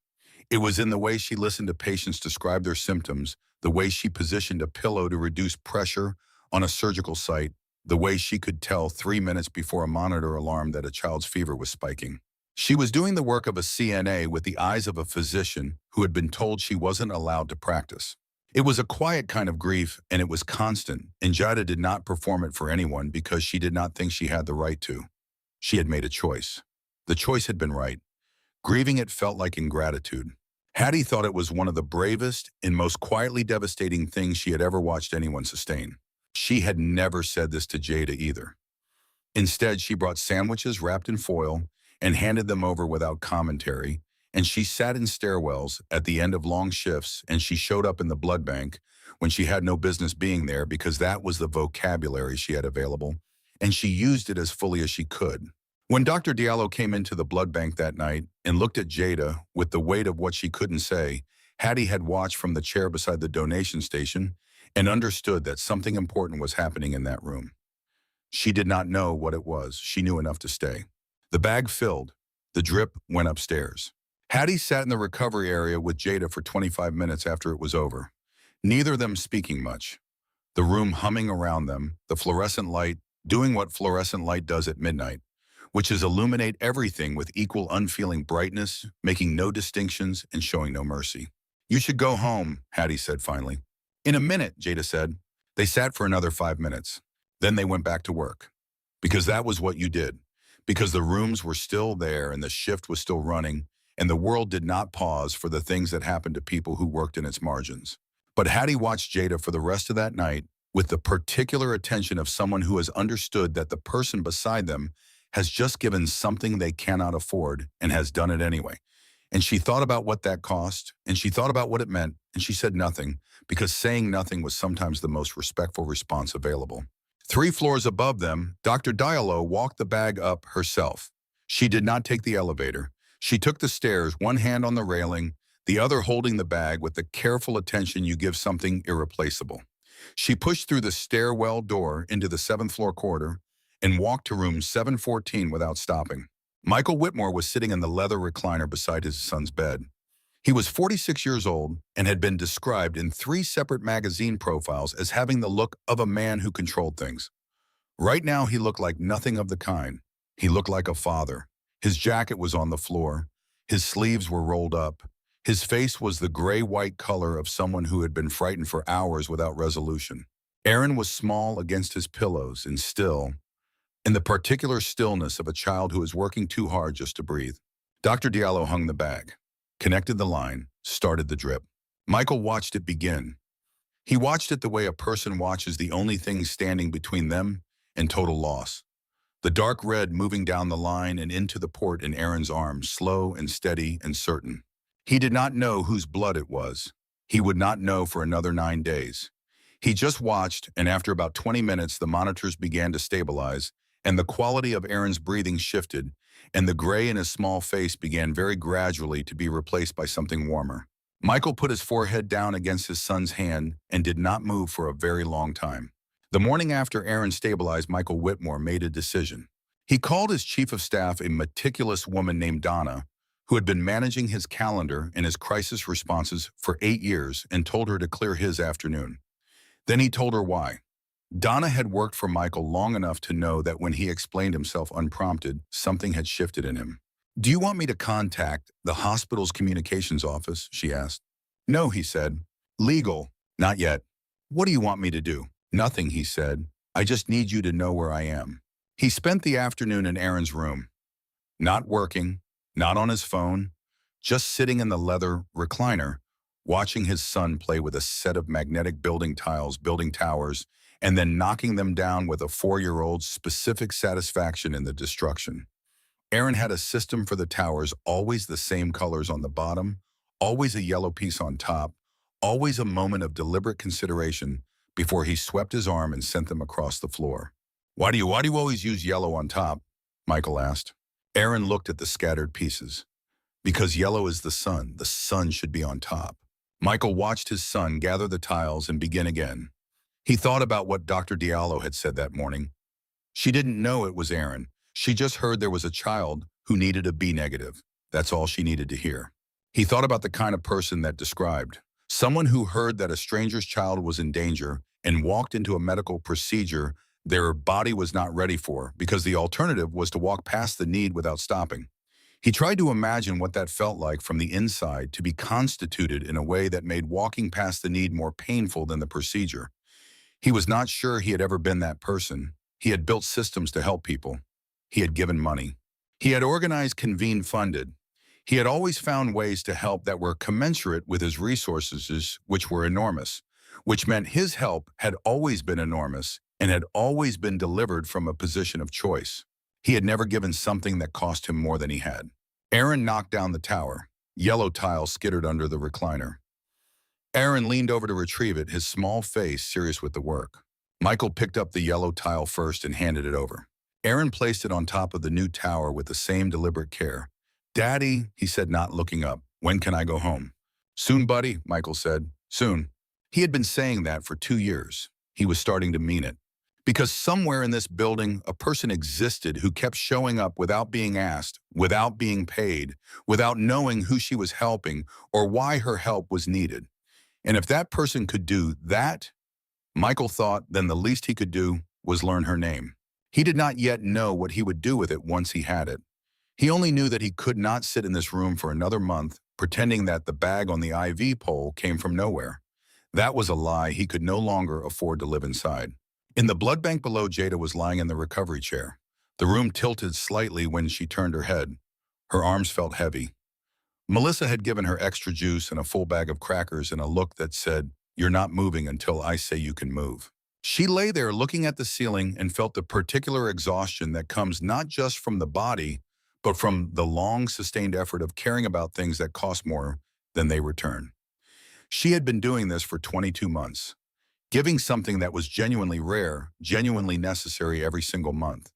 It was in the way she listened to patients describe their symptoms, the way she positioned a pillow to reduce pressure on a surgical site, the way she could tell 3 minutes before a monitor alarmed that a child's fever was spiking. She was doing the work of a CNA with the eyes of a physician who had been told she wasn't allowed to practice. It was a quiet kind of grief, and it was constant, and Jada did not perform it for anyone because she did not think she had the right to. She had made a choice. The choice had been right. Grieving it felt like ingratitude. Hattie thought it was one of the bravest and most quietly devastating things she had ever watched anyone sustain. She had never said this to Jada either. Instead, she brought sandwiches wrapped in foil and handed them over without commentary, and she sat in stairwells at the end of long shifts, and she showed up in the blood bank when she had no business being there because that was the vocabulary she had available, and she used it as fully as she could. When Dr. Diallo came into the blood bank that night and looked at Jada with the weight of what she couldn't say, Hattie had watched from the chair beside the donation station and understood that something important was happening in that room. She did not know what it was. She knew enough to stay. The bag filled. The drip went upstairs. Hattie sat in the recovery area with Jada for 25 minutes after it was over, neither of them speaking much. The room humming around them, the fluorescent light doing what fluorescent light does at midnight, which is illuminate everything with equal unfeeling brightness, making no distinctions and showing no mercy. "You should go home," Hattie said finally. "In a minute," Jada said. They sat for another 5 minutes. Then they went back to work. Because that was what you did. Because the rooms were still there and the shift was still running, and the world did not pause for the things that happened to people who worked in its margins. But Hattie watched Jada for the rest of that night with the particular attention of someone who has understood that the person beside them has just given something they cannot afford and has done it anyway. And she thought about what that cost, and she thought about what it meant, and she said nothing, because saying nothing was sometimes the most respectful response available. 3 floors above them, Dr. Diallo walked the bag up herself. She did not take the elevator. She took the stairs, one hand on the railing, the other holding the bag with the careful attention you give something irreplaceable. She pushed through the stairwell door into the 7th floor corridor and walked to room 714 without stopping. Michael Whitmore was sitting in the leather recliner beside his son's bed. He was 46 years old and had been described in 3 separate magazine profiles as having the look of a man who controlled things. Right now, he looked like nothing of the kind. He looked like a father. His jacket was on the floor. His sleeves were rolled up. His face was the gray-white color of someone who had been frightened for hours without resolution. Aaron was small against his pillows and still, in the particular stillness of a child who is working too hard just to breathe. Dr. Diallo hung the bag, connected the line, started the drip. Michael watched it begin. He watched it the way a person watches the only thing standing between them and total loss. The dark red moving down the line and into the port in Aaron's arm, slow and steady and certain. He did not know whose blood it was. He would not know for another 9 days. He just watched, and after about 20 minutes, the monitors began to stabilize, and the quality of Aaron's breathing shifted, and the gray in his small face began very gradually to be replaced by something warmer. Michael put his forehead down against his son's hand and did not move for a very long time. The morning after Aaron stabilized, Michael Whitmore made a decision. He called his chief of staff, a meticulous woman named Donna, who had been managing his calendar and his crisis responses for 8 years, and told her to clear his afternoon. Then he told her why. Donna had worked for Michael long enough to know that when he explained himself unprompted, something had shifted in him. "Do you want me to contact the hospital's communications office?" she asked. "No," he said. "Legal?" "Not yet." "What do you want me to do?" "Nothing," he said. "I just need you to know where I am." He spent the afternoon in Aaron's room, not working, not on his phone, just sitting in the leather recliner, watching his son play with a set of magnetic building tiles, building towers, and then knocking them down with a 4-year-old's specific satisfaction in the destruction. Aaron had a system for the towers, always the same colors on the bottom, always a yellow piece on top, always a moment of deliberate consideration before he swept his arm and sent them across the floor. Why do you always use yellow on top?" Michael asked. Aaron looked at the scattered pieces. "Because yellow is the sun. The sun should be on top." Michael watched his son gather the tiles and begin again. He thought about what Dr. Diallo had said that morning. She didn't know it was Aaron. She just heard there was a child who needed a B negative. That's all she needed to hear. He thought about the kind of person that described. Someone who heard that a stranger's child was in danger and walked into a medical procedure their body was not ready for, because the alternative was to walk past the need without stopping. He tried to imagine what that felt like from the inside, to be constituted in a way that made walking past the need more painful than the procedure. He was not sure he had ever been that person. He had built systems to help people. He had given money. He had organized, convened, funded. He had always found ways to help that were commensurate with his resources, which were enormous, which meant his help had always been enormous and had always been delivered from a position of choice. He had never given something that cost him more than he had. Aaron knocked down the tower. Yellow tiles skittered under the recliner. Aaron leaned over to retrieve it, his small face serious with the work. Michael picked up the yellow tile first and handed it over. Aaron placed it on top of the new tower with the same deliberate care. "Daddy," he said, not looking up, "when can I go home?" "Soon, buddy," Michael said. "Soon." He had been saying that for 2 years. He was starting to mean it. Because somewhere in this building, a person existed who kept showing up without being asked, without being paid, without knowing who she was helping or why her help was needed. And if that person could do that, Michael thought, then the least he could do was learn her name. He did not yet know what he would do with it once he had it. He only knew that he could not sit in this room for another month pretending that the bag on the IV pole came from nowhere. That was a lie he could no longer afford to live inside. In the blood bank below, Jada was lying in the recovery chair. The room tilted slightly when she turned her head. Her arms felt heavy. Melissa had given her extra juice and a full bag of crackers and a look that said, "You're not moving until I say you can move." She lay there looking at the ceiling and felt the particular exhaustion that comes not just from the body, but from the long, sustained effort of caring about things that cost more than they return. She had been doing this for 22 months, giving something that was genuinely rare, genuinely necessary every single month.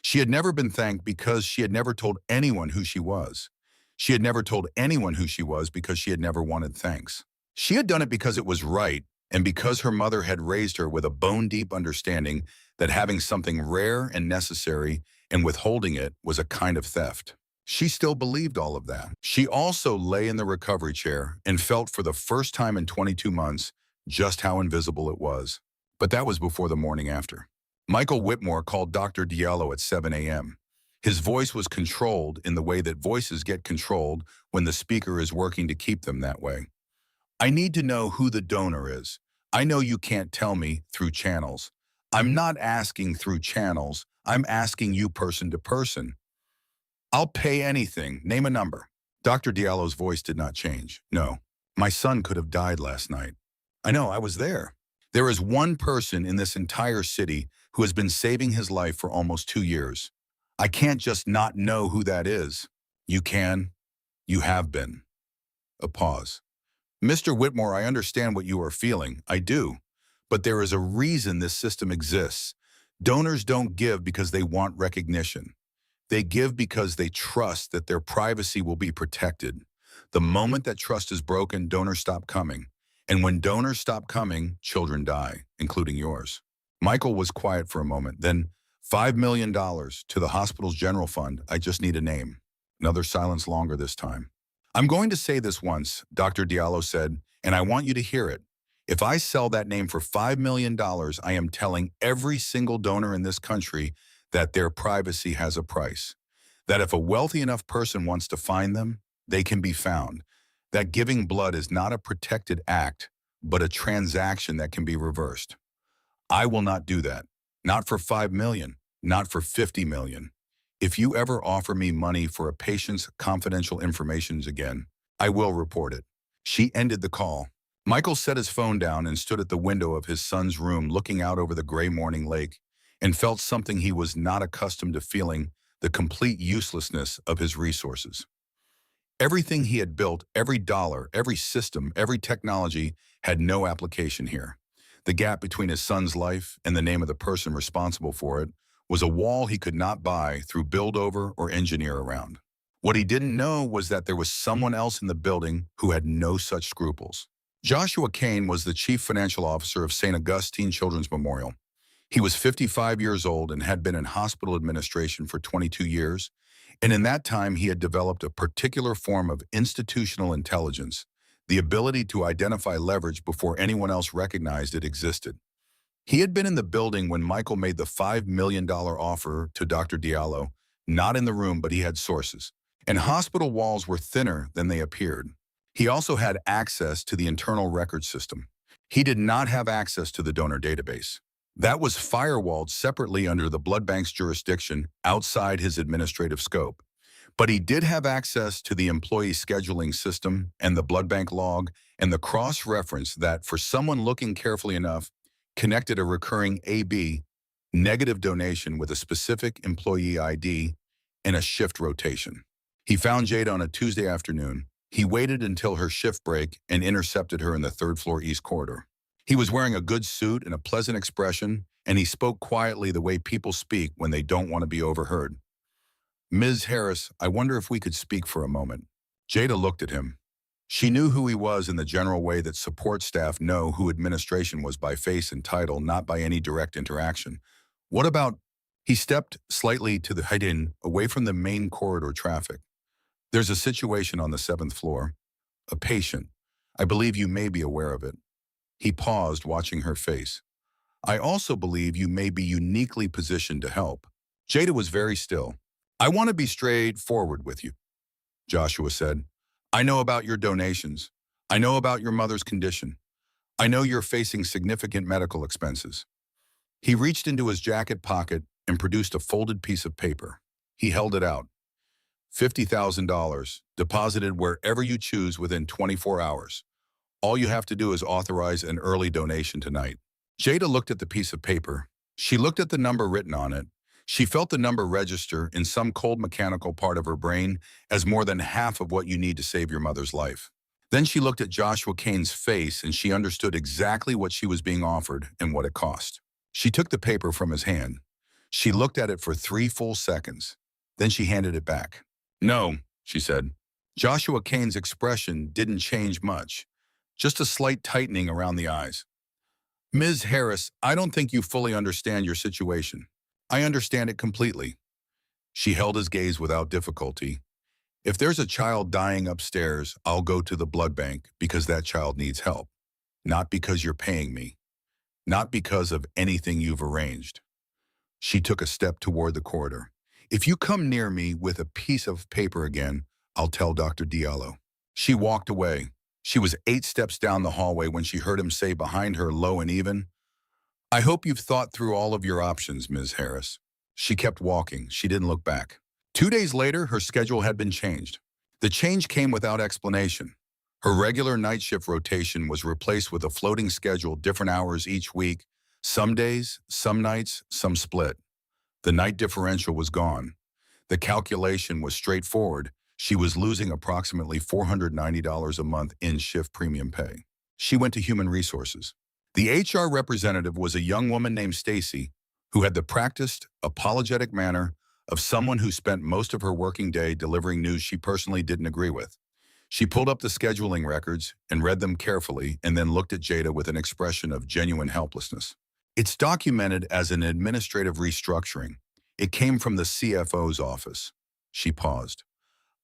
She had never been thanked because she had never told anyone who she was. She had never told anyone who she was because she had never wanted thanks. She had done it because it was right, and because her mother had raised her with a bone-deep understanding that having something rare and necessary and withholding it was a kind of theft. She still believed all of that. She also lay in the recovery chair and felt for the first time in 22 months just how invisible it was. But that was before the morning after. Michael Whitmore called Dr. Diallo at 7 a.m. His voice was controlled in the way that voices get controlled when the speaker is working to keep them that way. I need to know who the donor is. I know you can't tell me through channels. I'm not asking through channels. I'm asking you person to person. I'll pay anything. Name a number. Dr. Diallo's voice did not change. No, my son could have died last night. I know, I was there. There is one person in this entire city who has been saving his life for almost 2 years. I can't just not know who that is. You can. You have been. A pause. Mr. Whitmore, I understand what you are feeling. I do. But there is a reason this system exists. Donors don't give because they want recognition. They give because they trust that their privacy will be protected. The moment that trust is broken, donors stop coming. And when donors stop coming, children die, including yours. Michael was quiet for a moment, then $5 million to the hospital's general fund. I just need a name. Another silence, longer this time. I'm going to say this once, Dr. Diallo said, and I want you to hear it. If I sell that name for $5 million, I am telling every single donor in this country that their privacy has a price. That if a wealthy enough person wants to find them, they can be found. That giving blood is not a protected act, but a transaction that can be reversed. I will not do that. Not for 5 million, not for 50 million. If you ever offer me money for a patient's confidential information again, I will report it. She ended the call. Michael set his phone down and stood at the window of his son's room looking out over the gray morning lake and felt something he was not accustomed to feeling, the complete uselessness of his resources. Everything he had built, every dollar, every system, every technology had no application here. The gap between his son's life and the name of the person responsible for it was a wall he could not buy through build over or engineer around. What he didn't know was that there was someone else in the building who had no such scruples. Joshua Kane was the chief financial officer of St. Augustine Children's Memorial. He was 55 years old and had been in hospital administration for 22 years, and in that time he had developed a particular form of institutional intelligence, the ability to identify leverage before anyone else recognized it existed. He had been in the building when Michael made the $5 million offer to Dr. Diallo, not in the room, but he had sources. And hospital walls were thinner than they appeared. He also had access to the internal record system. He did not have access to the donor database. That was firewalled separately under the blood bank's jurisdiction outside his administrative scope. But he did have access to the employee scheduling system and the blood bank log and the cross-reference that, for someone looking carefully enough, connected a recurring AB, negative donation with a specific employee ID and a shift rotation. He found Jade on a Tuesday afternoon. He waited until her shift break and intercepted her in the third-floor east corridor. He was wearing a good suit and a pleasant expression, and he spoke quietly the way people speak when they don't want to be overheard. Ms. Harris, I wonder if we could speak for a moment. Jada looked at him. She knew who he was in the general way that support staff know who administration was by face and title, not by any direct interaction. What about... He stepped slightly to the hidden, away from the main corridor traffic. There's a situation on the 7th floor. A patient. I believe you may be aware of it. He paused, watching her face. I also believe you may be uniquely positioned to help. Jada was very still. I want to be straightforward with you, Joshua said. I know about your donations. I know about your mother's condition. I know you're facing significant medical expenses. He reached into his jacket pocket and produced a folded piece of paper. He held it out. $50,000, deposited wherever you choose within 24 hours. All you have to do is authorize an early donation tonight. Jada looked at the piece of paper. She looked at the number written on it. She felt the number register in some cold mechanical part of her brain as more than half of what you need to save your mother's life. Then she looked at Joshua Kane's face and she understood exactly what she was being offered and what it cost. She took the paper from his hand. She looked at it for 3 full seconds. Then she handed it back. No, she said. Joshua Kane's expression didn't change much, just a slight tightening around the eyes. Ms. Harris, I don't think you fully understand your situation. I understand it completely. She held his gaze without difficulty. If there's a child dying upstairs, I'll go to the blood bank because that child needs help. Not because you're paying me. Not because of anything you've arranged. She took a step toward the corridor. If you come near me with a piece of paper again, I'll tell Dr. Diallo. She walked away. She was 8 steps down the hallway when she heard him say behind her, low and even, I hope you've thought through all of your options, Ms. Harris. She kept walking. She didn't look back. 2 days later, her schedule had been changed. The change came without explanation. Her regular night shift rotation was replaced with a floating schedule, different hours each week, some days, some nights, some split. The night differential was gone. The calculation was straightforward. She was losing approximately $490 a month in shift premium pay. She went to human resources. The HR representative was a young woman named Stacy, who had the practiced, apologetic manner of someone who spent most of her working day delivering news she personally didn't agree with. She pulled up the scheduling records and read them carefully and then looked at Jada with an expression of genuine helplessness. It's documented as an administrative restructuring. It came from the CFO's office. She paused.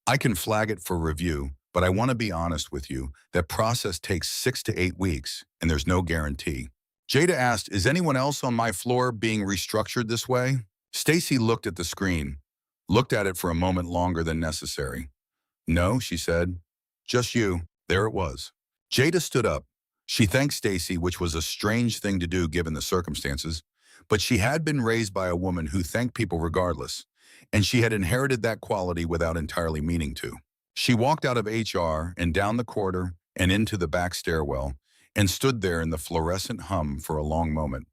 I can flag it for review, but I want to be honest with you. That process takes 6 to 8 weeks, and there's no guarantee. Jada asked, is anyone else on my floor being restructured this way? Stacy looked at the screen, looked at it for a moment longer than necessary. No, she said. Just you. There it was. Jada stood up. She thanked Stacy, which was a strange thing to do given the circumstances, but she had been raised by a woman who thanked people regardless, and she had inherited that quality without entirely meaning to. She walked out of HR and down the corridor and into the back stairwell and stood there in the fluorescent hum for a long moment.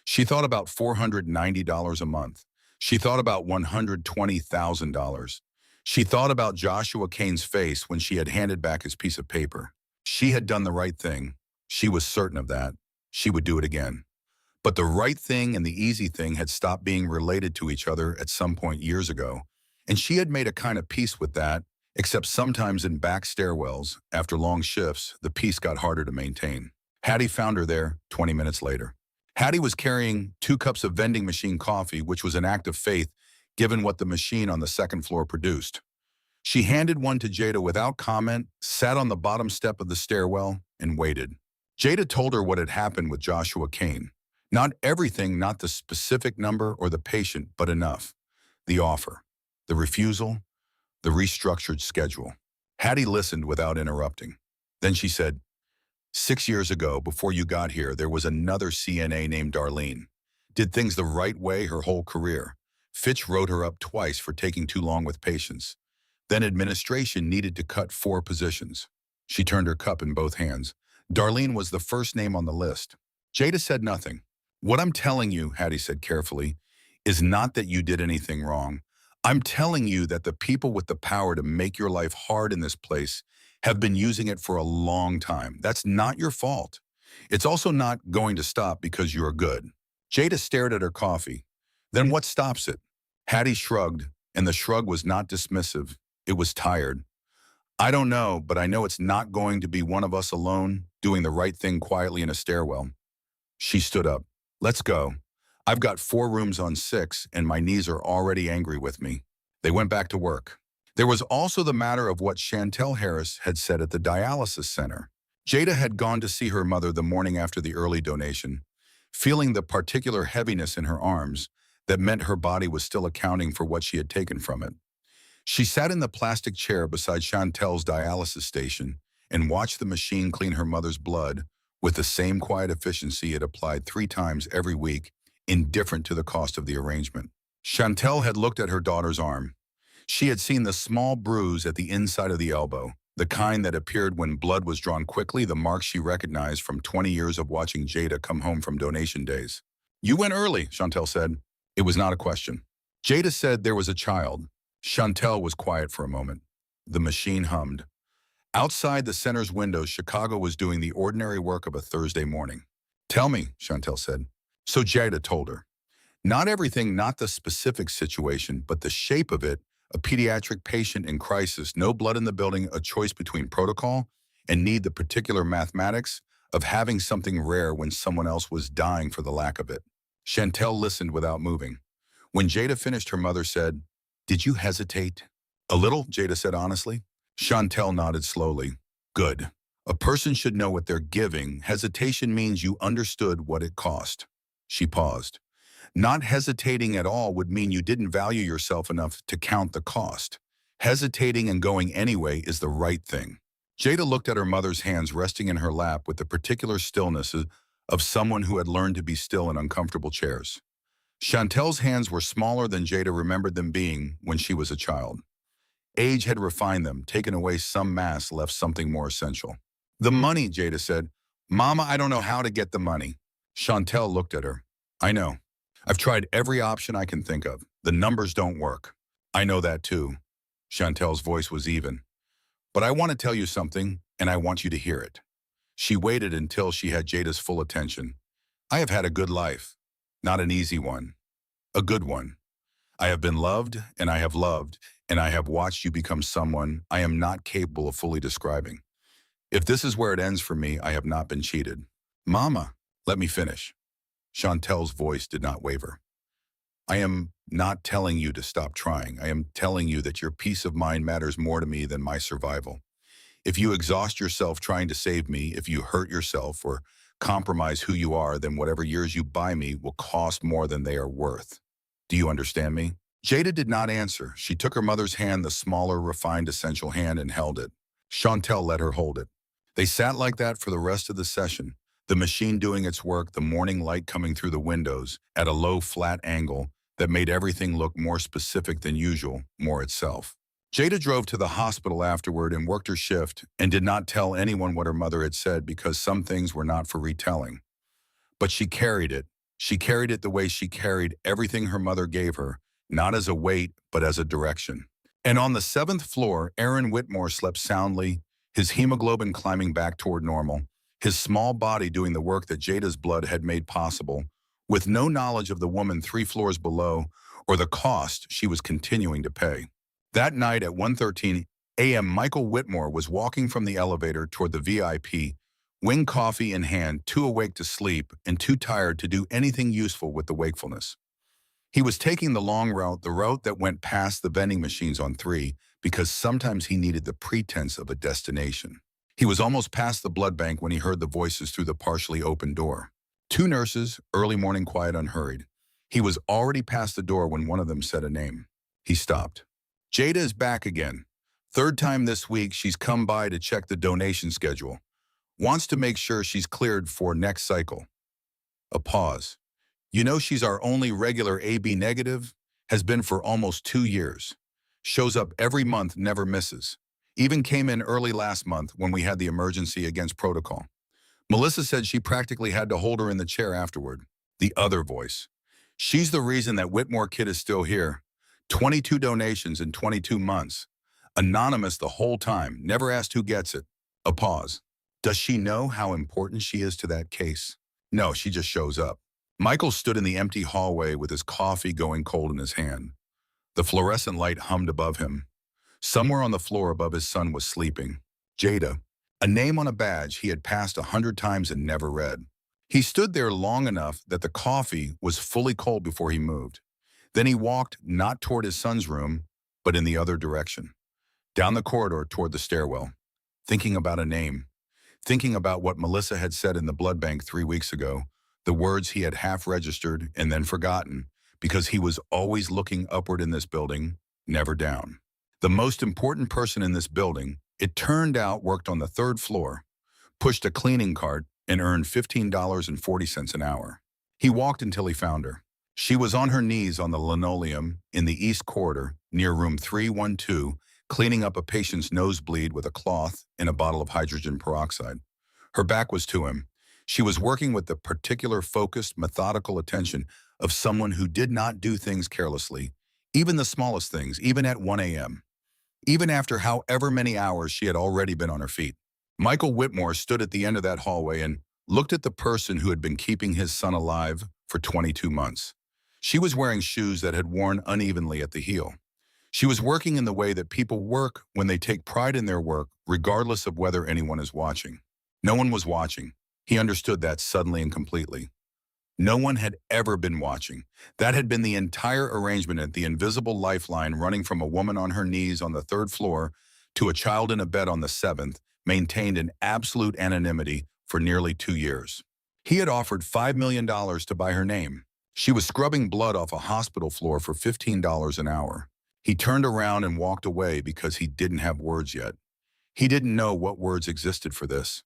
She thought about $490 a month. She thought about $120,000. She thought about Joshua Kane's face when she had handed back his piece of paper. She had done the right thing. She was certain of that. She would do it again. But the right thing and the easy thing had stopped being related to each other at some point years ago, and she had made a kind of peace with that, except sometimes in back stairwells, after long shifts, the peace got harder to maintain. Hattie found her there 20 minutes later. Hattie was carrying 2 cups of vending machine coffee, which was an act of faith given what the machine on the second floor produced. She handed one to Jada without comment, sat on the bottom step of the stairwell, and waited. Jada told her what had happened with Joshua Kane. Not everything, not the specific number or the patient, but enough. The offer, the refusal, the restructured schedule. Hattie listened without interrupting. Then she said, 6 years ago, before you got here, there was another CNA named Darlene. Did things the right way her whole career. Fitch wrote her up twice for taking too long with patients. Then administration needed to cut 4 positions. She turned her cup in both hands. Darlene was the first name on the list. Jada said nothing. What I'm telling you, Hattie said carefully, is not that you did anything wrong. I'm telling you that the people with the power to make your life hard in this place have been using it for a long time. That's not your fault. It's also not going to stop because you're good. Jada stared at her coffee. Then what stops it? Hattie shrugged, and the shrug was not dismissive. It was tired. I don't know, but I know it's not going to be one of us alone doing the right thing quietly in a stairwell. She stood up. Let's go. I've got 4 rooms on 6, and my knees are already angry with me. They went back to work. There was also the matter of what Chantel Harris had said at the dialysis center. Jada had gone to see her mother the morning after the early donation, feeling the particular heaviness in her arms that meant her body was still accounting for what she had taken from it. She sat in the plastic chair beside Chantel's dialysis station and watched the machine clean her mother's blood with the same quiet efficiency it applied 3 times every week, indifferent to the cost of the arrangement. Chantel had looked at her daughter's arm. She had seen the small bruise at the inside of the elbow, the kind that appeared when blood was drawn quickly, the mark she recognized from 20 years of watching Jada come home from donation days. You went early, Chantel said. It was not a question. Jada said there was a child. Chantel was quiet for a moment. The machine hummed. Outside the center's windows, Chicago was doing the ordinary work of a Thursday morning. Tell me, Chantel said. So Jada told her. Not everything, not the specific situation, but the shape of it, a pediatric patient in crisis, no blood in the building, a choice between protocol and need the particular mathematics of having something rare when someone else was dying for the lack of it. Chantel listened without moving. When Jada finished, her mother said, Did you hesitate? A little, Jada said honestly. Chantel nodded slowly. Good. A person should know what they're giving. Hesitation means you understood what it cost. She paused. Not hesitating at all would mean you didn't value yourself enough to count the cost. Hesitating and going anyway is the right thing. Jada looked at her mother's hands resting in her lap with the particular stillness of someone who had learned to be still in uncomfortable chairs. Chantel's hands were smaller than Jada remembered them being when she was a child. Age had refined them, taken away some mass, left something more essential. The money, Jada said. Mama, I don't know how to get the money. Chantel looked at her. I know. I've tried every option I can think of. The numbers don't work. I know that too. Chantel's voice was even. But I want to tell you something, and I want you to hear it. She waited until she had Jada's full attention. I have had a good life. Not an easy one. A good one. I have been loved, and I have watched you become someone I am not capable of fully describing. If this is where it ends for me, I have not been cheated. Mama, let me finish. Chantel's voice did not waver. I am not telling you to stop trying. I am telling you that your peace of mind matters more to me than my survival. If you exhaust yourself trying to save me, if you hurt yourself or compromise who you are, then whatever years you buy me will cost more than they are worth. Do you understand me? Jada did not answer. She took her mother's hand, the smaller, refined, essential hand, and held it. Chantel let her hold it. They sat like that for the rest of the session, the machine doing its work, the morning light coming through the windows at a low, flat angle that made everything look more specific than usual, more itself. Jada drove to the hospital afterward and worked her shift and did not tell anyone what her mother had said because some things were not for retelling. But she carried it. She carried it the way she carried everything her mother gave her, not as a weight, but as a direction. And on the 7th floor, Aaron Whitmore slept soundly, his hemoglobin climbing back toward normal, his small body doing the work that Jada's blood had made possible, with no knowledge of the woman 3 floors below or the cost she was continuing to pay. That night at 1:13 a.m., Michael Whitmore was walking from the elevator toward the VIP, wing coffee in hand, too awake to sleep and too tired to do anything useful with the wakefulness. He was taking the long route, the route that went past the vending machines on 3, because sometimes he needed the pretense of a destination. He was almost past the blood bank when he heard the voices through the partially open door. 2 nurses, early morning quiet, unhurried. He was already past the door when one of them said a name. He stopped. Jada is back again. 3rd time this week she's come by to check the donation schedule. Wants to make sure she's cleared for next cycle. A pause. You know she's our only regular AB negative, has been for almost 2 years. Shows up every month, never misses. Even came in early last month when we had the emergency against protocol. Melissa said she practically had to hold her in the chair afterward. The other voice. She's the reason that Whitmore kid is still here. 22 donations in 22 months. Anonymous the whole time, never asked who gets it. A pause. Does she know how important she is to that case? No, she just shows up. Michael stood in the empty hallway with his coffee going cold in his hand. The fluorescent light hummed above him. Somewhere on the floor above his son was sleeping. Jada, a name on a badge he had passed 100 times and never read. He stood there long enough that the coffee was fully cold before he moved. Then he walked not toward his son's room, but in the other direction, down the corridor toward the stairwell, thinking about a name, thinking about what Melissa had said in the blood bank 3 weeks ago, the words he had half registered and then forgotten, because he was always looking upward in this building, never down. The most important person in this building, it turned out, worked on the 3rd floor, pushed a cleaning cart, and earned $15.40 an hour. He walked until he found her. She was on her knees on the linoleum in the east corridor near room 312, cleaning up a patient's nosebleed with a cloth and a bottle of hydrogen peroxide. Her back was to him. She was working with the particular focused, methodical attention of someone who did not do things carelessly, even the smallest things, even at 1 a.m., even after however many hours she had already been on her feet. Michael Whitmore stood at the end of that hallway and looked at the person who had been keeping his son alive for 22 months. She was wearing shoes that had worn unevenly at the heel. She was working in the way that people work when they take pride in their work, regardless of whether anyone is watching. No one was watching. He understood that suddenly and completely. No one had ever been watching. That had been the entire arrangement at the invisible lifeline running from a woman on her knees on the 3rd floor to a child in a bed on the 7th, maintained in absolute anonymity for nearly 2 years. He had offered $5 million to buy her name. She was scrubbing blood off a hospital floor for $15 an hour. He turned around and walked away because he didn't have words yet. He didn't know what words existed for this.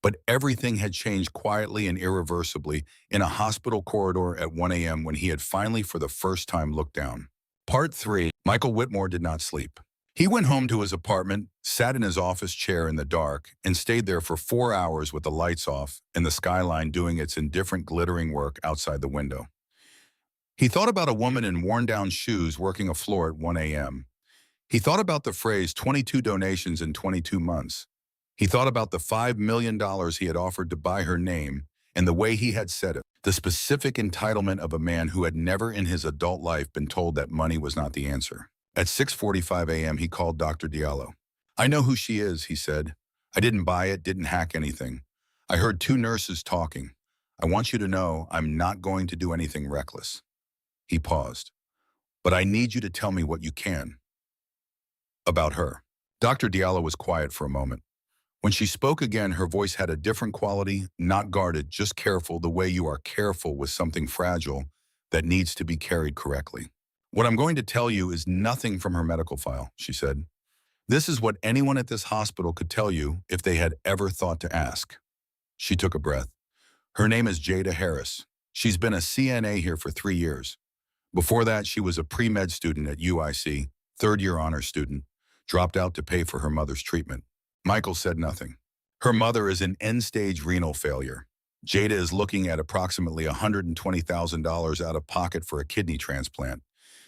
But everything had changed quietly and irreversibly in a hospital corridor at 1 a.m. when he had finally for the first time looked down. Part 3. Michael Whitmore did not sleep. He went home to his apartment, sat in his office chair in the dark, and stayed there for 4 hours with the lights off and the skyline doing its indifferent glittering work outside the window. He thought about a woman in worn-down shoes working a floor at 1 a.m. He thought about the phrase 22 donations in 22 months. He thought about the $5 million he had offered to buy her name and the way he had said it, the specific entitlement of a man who had never in his adult life been told that money was not the answer. At 6:45 a.m., he called Dr. Diallo. "I know who she is," he said. "I didn't buy it, didn't hack anything. I heard 2 nurses talking. I want you to know I'm not going to do anything reckless." He paused. "But I need you to tell me what you can about her." Dr. Diallo was quiet for a moment. When she spoke again, her voice had a different quality, not guarded, just careful, the way you are careful with something fragile that needs to be carried correctly. "What I'm going to tell you is nothing from her medical file," she said. "This is what anyone at this hospital could tell you if they had ever thought to ask." She took a breath. "Her name is Jada Harris. She's been a CNA here for 3 years. Before that, she was a pre-med student at UIC, third-year honors student, dropped out to pay for her mother's treatment." Michael said nothing. "Her mother is in end-stage renal failure. Jada is looking at approximately $120,000 out of pocket for a kidney transplant.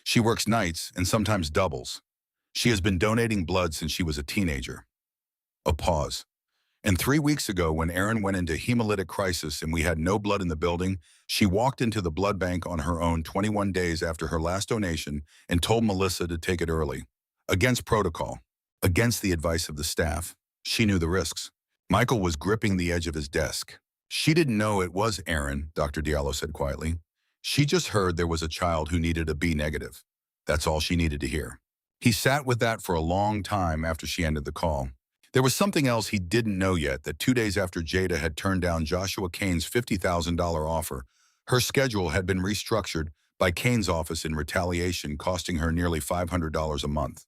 She works nights and sometimes doubles. She has been donating blood since she was a teenager." A pause. "And 3 weeks ago, when Erin went into hemolytic crisis and we had no blood in the building, she walked into the blood bank on her own 21 days after her last donation and told Melissa to take it early. Against protocol. Against the advice of the staff. She knew the risks." Michael was gripping the edge of his desk. "She didn't know it was Erin," Dr. Diallo said quietly. "She just heard there was a child who needed a B negative. That's all she needed to hear." He sat with that for a long time after she ended the call. There was something else he didn't know yet, that 2 days after Jada had turned down Joshua Kane's $50,000 offer, her schedule had been restructured by Kane's office in retaliation, costing her nearly $500 a month.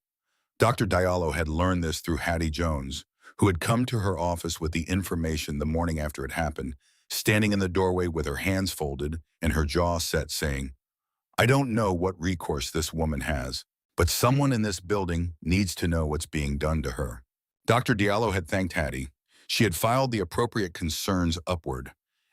Dr. Diallo had learned this through Hattie Jones, who had come to her office with the information the morning after it happened, standing in the doorway with her hands folded and her jaw set, saying, "I don't know what recourse this woman has, but someone in this building needs to know what's being done to her." Dr. Diallo had thanked Hattie. She had filed the appropriate concerns upward,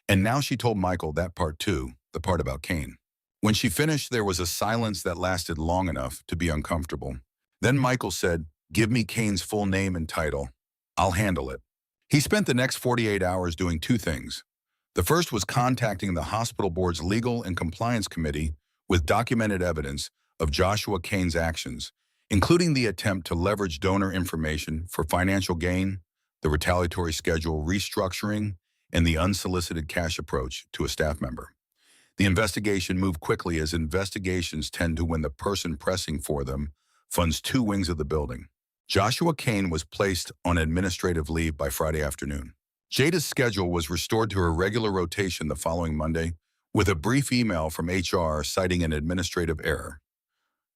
and now she told Michael that part too, the part about Kane. When she finished, there was a silence that lasted long enough to be uncomfortable. Then Michael said, "Give me Kane's full name and title. I'll handle it." He spent the next 48 hours doing 2 things. The first was contacting the hospital board's legal and compliance committee with documented evidence of Joshua Kane's actions, including the attempt to leverage donor information for financial gain, the retaliatory schedule restructuring, and the unsolicited cash approach to a staff member. The investigation moved quickly, as investigations tend to, when the person pressing for them funds 2 wings of the building. Joshua Kane was placed on administrative leave by Friday afternoon. Jada's schedule was restored to her regular rotation the following Monday, with a brief email from HR citing an administrative error.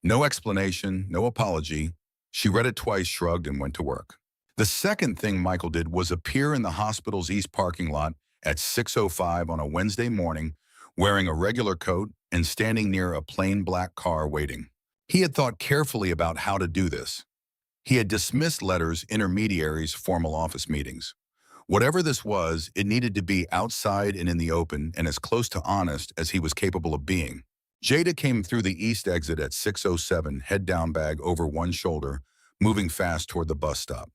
No explanation, no apology. She read it twice, shrugged, and went to work. The second thing Michael did was appear in the hospital's east parking lot at 6:05 on a Wednesday morning, wearing a regular coat and standing near a plain black car waiting. He had thought carefully about how to do this. He had dismissed letters, intermediaries, formal office meetings. Whatever this was, it needed to be outside and in the open and as close to honest as he was capable of being. Jada came through the east exit at 6:07, head down, bag over one shoulder, moving fast toward the bus stop.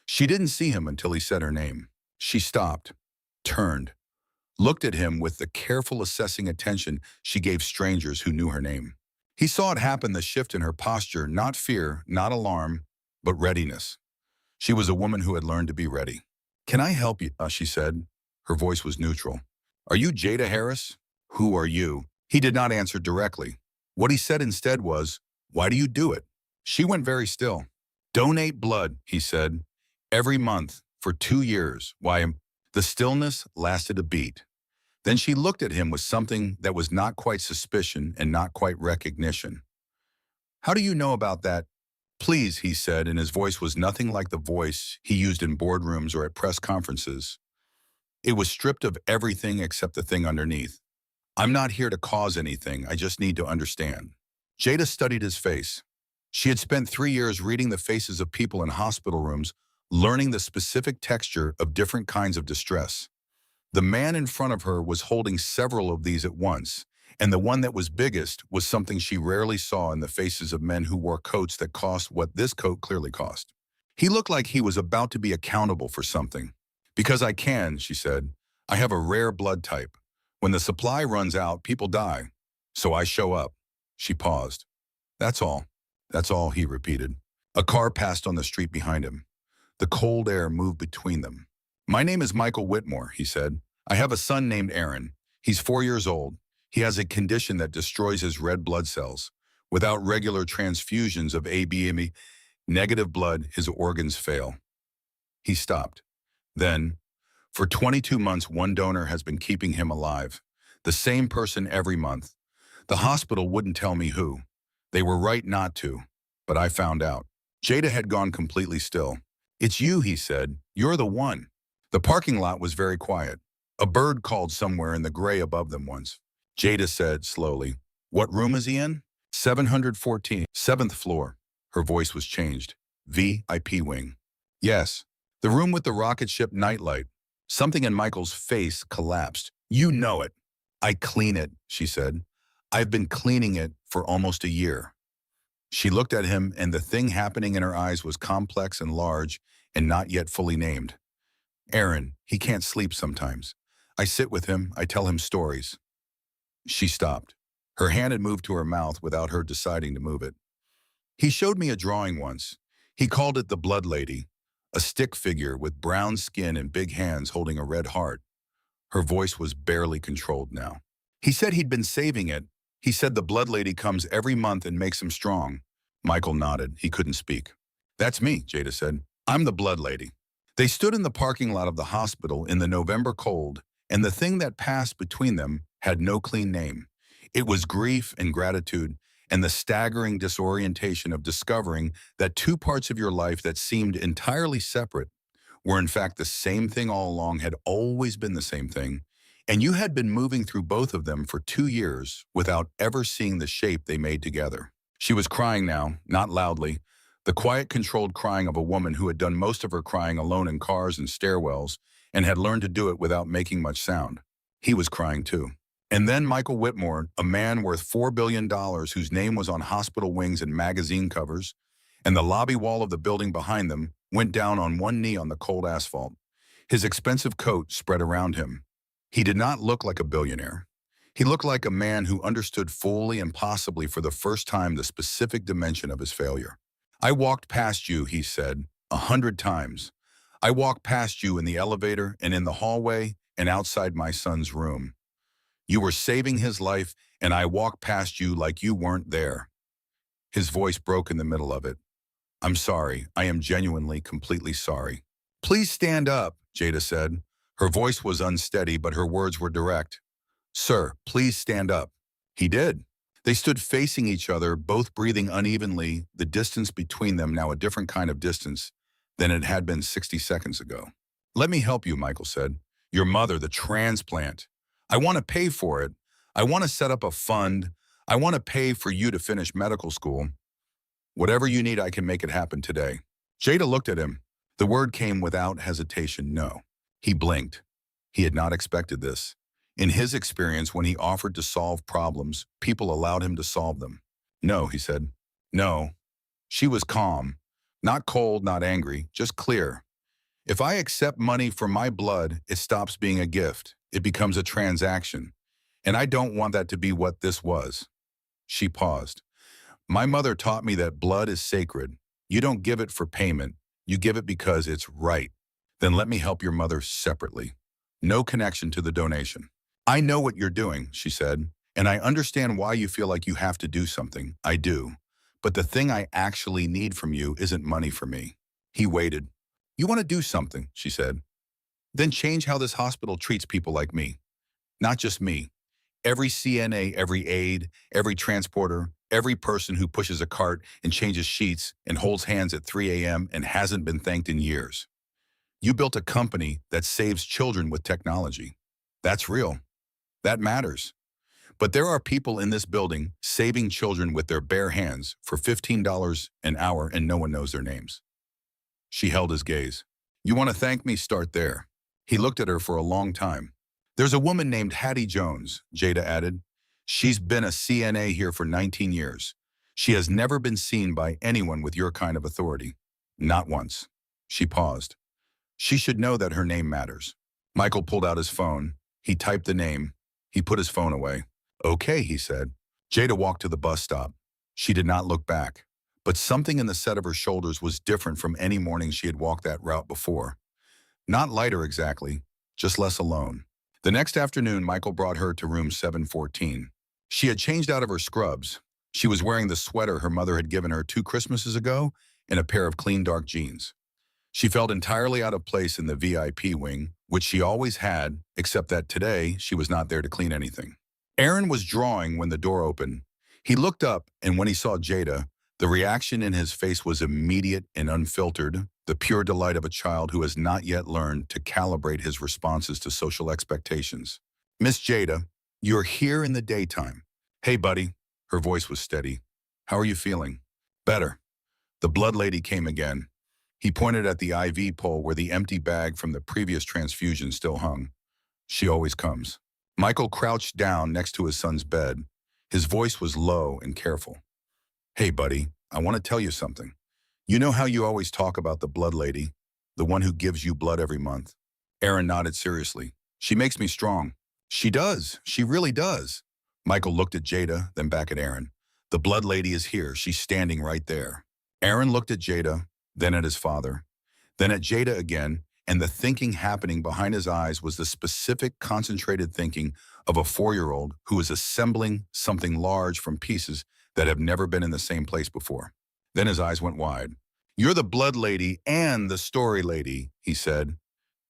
She didn't see him until he said her name. She stopped, turned, looked at him with the careful assessing attention she gave strangers who knew her name. He saw it happen, the shift in her posture, not fear, not alarm, but readiness. She was a woman who had learned to be ready. "Can I help you?" She said. Her voice was neutral. "Are you Jada Harris?" "Who are you?" He did not answer directly. What he said instead was, "Why do you do it?" She went very still. "Donate blood," he said. "Every month, for 2 years. Why?" The stillness lasted a beat. Then she looked at him with something that was not quite suspicion and not quite recognition. "How do you know about that?" "Please," he said, and his voice was nothing like the voice he used in boardrooms or at press conferences. It was stripped of everything except the thing underneath. "I'm not here to cause anything, I just need to understand." Jada studied his face. She had spent 3 years reading the faces of people in hospital rooms, learning the specific texture of different kinds of distress. The man in front of her was holding several of these at once, and the one that was biggest was something she rarely saw in the faces of men who wore coats that cost what this coat clearly cost. He looked like he was about to be accountable for something. "Because I can," she said. "I have a rare blood type. When the supply runs out, people die. So I show up." She paused. "That's all." "That's all," he repeated. A car passed on the street behind him. The cold air moved between them. "My name is Michael Whitmore," he said. "I have a son named Aaron. He's 4 years old. He has a condition that destroys his red blood cells. Without regular transfusions of AB negative blood, his organs fail." He stopped. Then, "For 22 months, one donor has been keeping him alive. The same person every month. The hospital wouldn't tell me who. They were right not to, but I found out." Jada had gone completely still. "It's you," he said. "You're the one." The parking lot was very quiet. A bird called somewhere in the gray above them once. Jada said slowly, "What room is he in?" 714, 7th floor. Her voice was changed. "VIP wing." "Yes. The room with the rocket ship nightlight." Something in Michael's face collapsed. "You know it." "I clean it," she said. "I've been cleaning it for almost a year." She looked at him, and the thing happening in her eyes was complex and large and not yet fully named. "Aaron, he can't sleep sometimes. I sit with him, I tell him stories." She stopped. Her hand had moved to her mouth without her deciding to move it. "He showed me a drawing once. He called it the Blood Lady, a stick figure with brown skin and big hands holding a red heart." Her voice was barely controlled now. "He said he'd been saving it. He said the Blood Lady comes every month and makes him strong." Michael nodded. He couldn't speak. "That's me," Jada said. "I'm the Blood Lady." They stood in the parking lot of the hospital in the November cold, and the thing that passed between them had no clean name. It was grief and gratitude, and the staggering disorientation of discovering that two parts of your life that seemed entirely separate were in fact the same thing all along, had always been the same thing, and you had been moving through both of them for 2 years without ever seeing the shape they made together. She was crying now, not loudly, the quiet, controlled crying of a woman who had done most of her crying alone in cars and stairwells and had learned to do it without making much sound. He was crying too. And then Michael Whitmore, a man worth $4 billion whose name was on hospital wings and magazine covers, and the lobby wall of the building behind them, went down on one knee on the cold asphalt. His expensive coat spread around him. He did not look like a billionaire. He looked like a man who understood fully and possibly for the first time the specific dimension of his failure. "I walked past you," he said, 100 times. "I walked past you in the elevator and in the hallway and outside my son's room. You were saving his life, and I walked past you like you weren't there." His voice broke in the middle of it. "I'm sorry. I am genuinely, completely sorry." "Please stand up," Jada said. Her voice was unsteady, but her words were direct. "Sir, please stand up." He did. They stood facing each other, both breathing unevenly, the distance between them now a different kind of distance than it had been 60 seconds ago. "Let me help you," Michael said. "Your mother, the transplant. I want to pay for it. I want to set up a fund. I want to pay for you to finish medical school. Whatever you need, I can make it happen today." Jada looked at him. The word came without hesitation, no. He blinked. He had not expected this. In his experience, when he offered to solve problems, people allowed him to solve them. "No," he said. "No." She was calm. Not cold, not angry, just clear. "If I accept money for my blood, it stops being a gift. It becomes a transaction. And I don't want that to be what this was." She paused. "My mother taught me that blood is sacred. You don't give it for payment. You give it because it's right." "Then let me help your mother separately. No connection to the donation." "I know what you're doing," she said, "and I understand why you feel like you have to do something. I do. But the thing I actually need from you isn't money for me." He waited. "You want to do something," she said. "Then change how this hospital treats people like me." Not just me. Every CNA, every aide, every transporter, every person who pushes a cart and changes sheets and holds hands at 3 a.m. and hasn't been thanked in years. You built a company that saves children with technology. That's real. That matters. But there are people in this building saving children with their bare hands for $15 an hour and no one knows their names. She held his gaze. You want to thank me? Start there. He looked at her for a long time. There's a woman named Hattie Jones, Jada added. She's been a CNA here for 19 years. She has never been seen by anyone with your kind of authority. Not once. She paused. She should know that her name matters. Michael pulled out his phone. He typed the name. He put his phone away. Okay, he said. Jada walked to the bus stop. She did not look back. But something in the set of her shoulders was different from any morning she had walked that route before. Not lighter exactly, just less alone. The next afternoon, Michael brought her to room 714. She had changed out of her scrubs. She was wearing the sweater her mother had given her 2 Christmases ago and a pair of clean dark jeans. She felt entirely out of place in the VIP wing, which she always had, except that today she was not there to clean anything. Aaron was drawing when the door opened. He looked up, and when he saw Jada, the reaction in his face was immediate and unfiltered, the pure delight of a child who has not yet learned to calibrate his responses to social expectations. Miss Jada, you're here in the daytime. Hey, buddy. Her voice was steady. How are you feeling? Better. The blood lady came again. He pointed at the IV pole where the empty bag from the previous transfusion still hung. She always comes. Michael crouched down next to his son's bed. His voice was low and careful. Hey, buddy, I want to tell you something. You know how you always talk about the blood lady, the one who gives you blood every month? Aaron nodded seriously. She makes me strong. She does. She really does. Michael looked at Jada, then back at Aaron. The blood lady is here. She's standing right there. Aaron looked at Jada, then at his father, then at Jada again, and the thinking happening behind his eyes was the specific, concentrated thinking of a 4-year-old who is assembling something large from pieces that have never been in the same place before. Then his eyes went wide. You're the blood lady and the story lady, he said.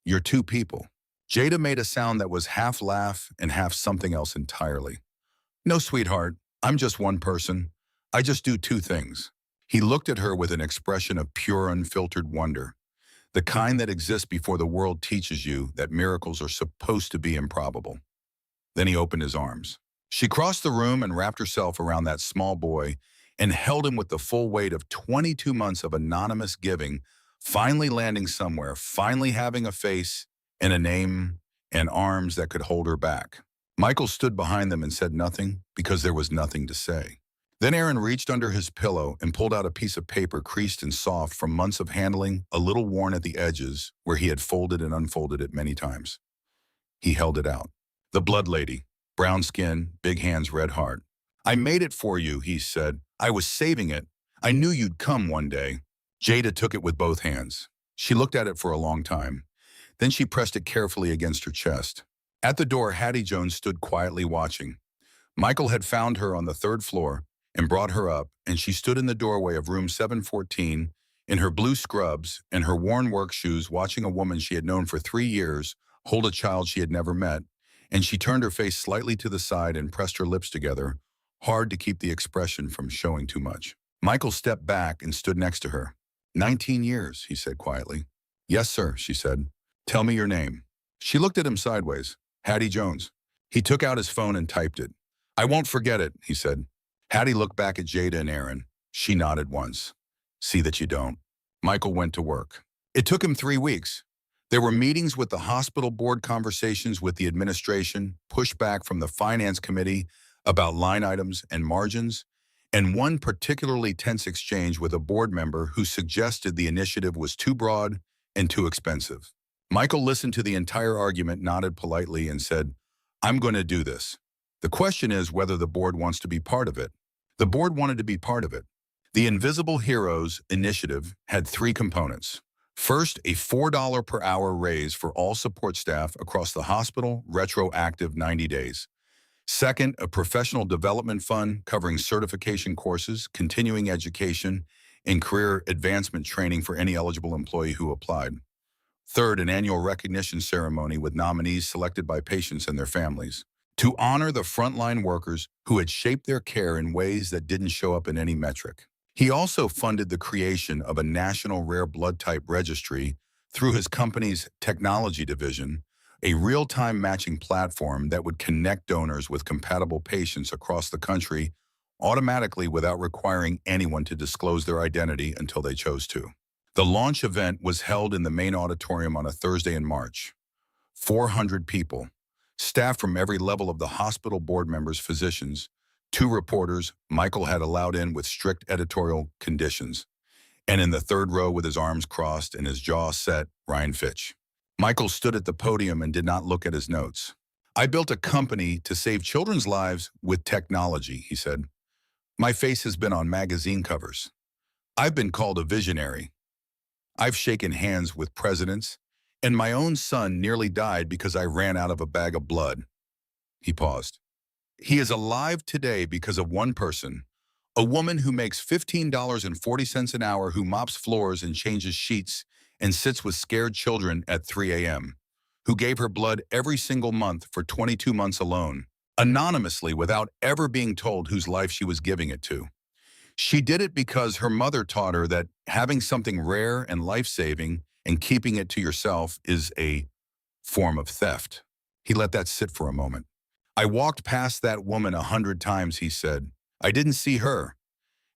You're 2 people. Jada made a sound that was half laugh and half something else entirely. No, sweetheart, I'm just one person. I just do 2 things. He looked at her with an expression of pure, unfiltered wonder, the kind that exists before the world teaches you that miracles are supposed to be improbable. Then he opened his arms. She crossed the room and wrapped herself around that small boy and held him with the full weight of 22 months of anonymous giving, finally landing somewhere, finally having a face and a name and arms that could hold her back. Michael stood behind them and said nothing because there was nothing to say. Then Aaron reached under his pillow and pulled out a piece of paper creased and soft from months of handling, a little worn at the edges where he had folded and unfolded it many times. He held it out. The blood lady, brown skin, big hands, red heart. I made it for you, he said. I was saving it. I knew you'd come one day. Jada took it with both hands. She looked at it for a long time. Then she pressed it carefully against her chest. At the door, Hattie Jones stood quietly watching. Michael had found her on the 3rd floor and brought her up, and she stood in the doorway of room 714 in her blue scrubs and her worn work shoes, watching a woman she had known for 3 years hold a child she had never met, and she turned her face slightly to the side and pressed her lips together, hard to keep the expression from showing too much. Michael stepped back and stood next to her. 19 years, he said quietly. Yes, sir, she said. Tell me your name. She looked at him sideways. Hattie Jones. He took out his phone and typed it. I won't forget it, he said. Hattie looked back at Jada and Aaron. She nodded once. See that you don't. Michael went to work. It took him 3 weeks. There were meetings with the hospital board, conversations with the administration, pushback from the finance committee about line items and margins, and one particularly tense exchange with a board member who suggested the initiative was too broad and too expensive. Michael listened to the entire argument, nodded politely, and said, I'm going to do this. The question is whether the board wants to be part of it. The board wanted to be part of it. The Invisible Heroes initiative had 3 components. First, a $4 per hour raise for all support staff across the hospital, retroactive 90 days. Second, a professional development fund covering certification courses, continuing education, and career advancement training for any eligible employee who applied. Third, an annual recognition ceremony with nominees selected by patients and their families to honor the frontline workers who had shaped their care in ways that didn't show up in any metric. He also funded the creation of a national rare blood type registry through his company's technology division, a real-time matching platform that would connect donors with compatible patients across the country automatically without requiring anyone to disclose their identity until they chose to. The launch event was held in the main auditorium on a Thursday in March. 400 people, staff from every level of the hospital, board members, physicians, 2 reporters Michael had allowed in with strict editorial conditions, and in the third row with his arms crossed and his jaw set, Ryan Fitch. Michael stood at the podium and did not look at his notes. "I built a company to save children's lives with technology," he said. "My face has been on magazine covers. I've been called a visionary. I've shaken hands with presidents, and my own son nearly died because I ran out of a bag of blood." He paused. "He is alive today because of one person, a woman who makes $15.40 an hour, who mops floors and changes sheets and sits with scared children at 3 a.m., who gave her blood every single month for 22 months alone, anonymously without ever being told whose life she was giving it to. She did it because her mother taught her that having something rare and life-saving and keeping it to yourself is a form of theft." He let that sit for a moment. "I walked past that woman 100 times," he said. "I didn't see her,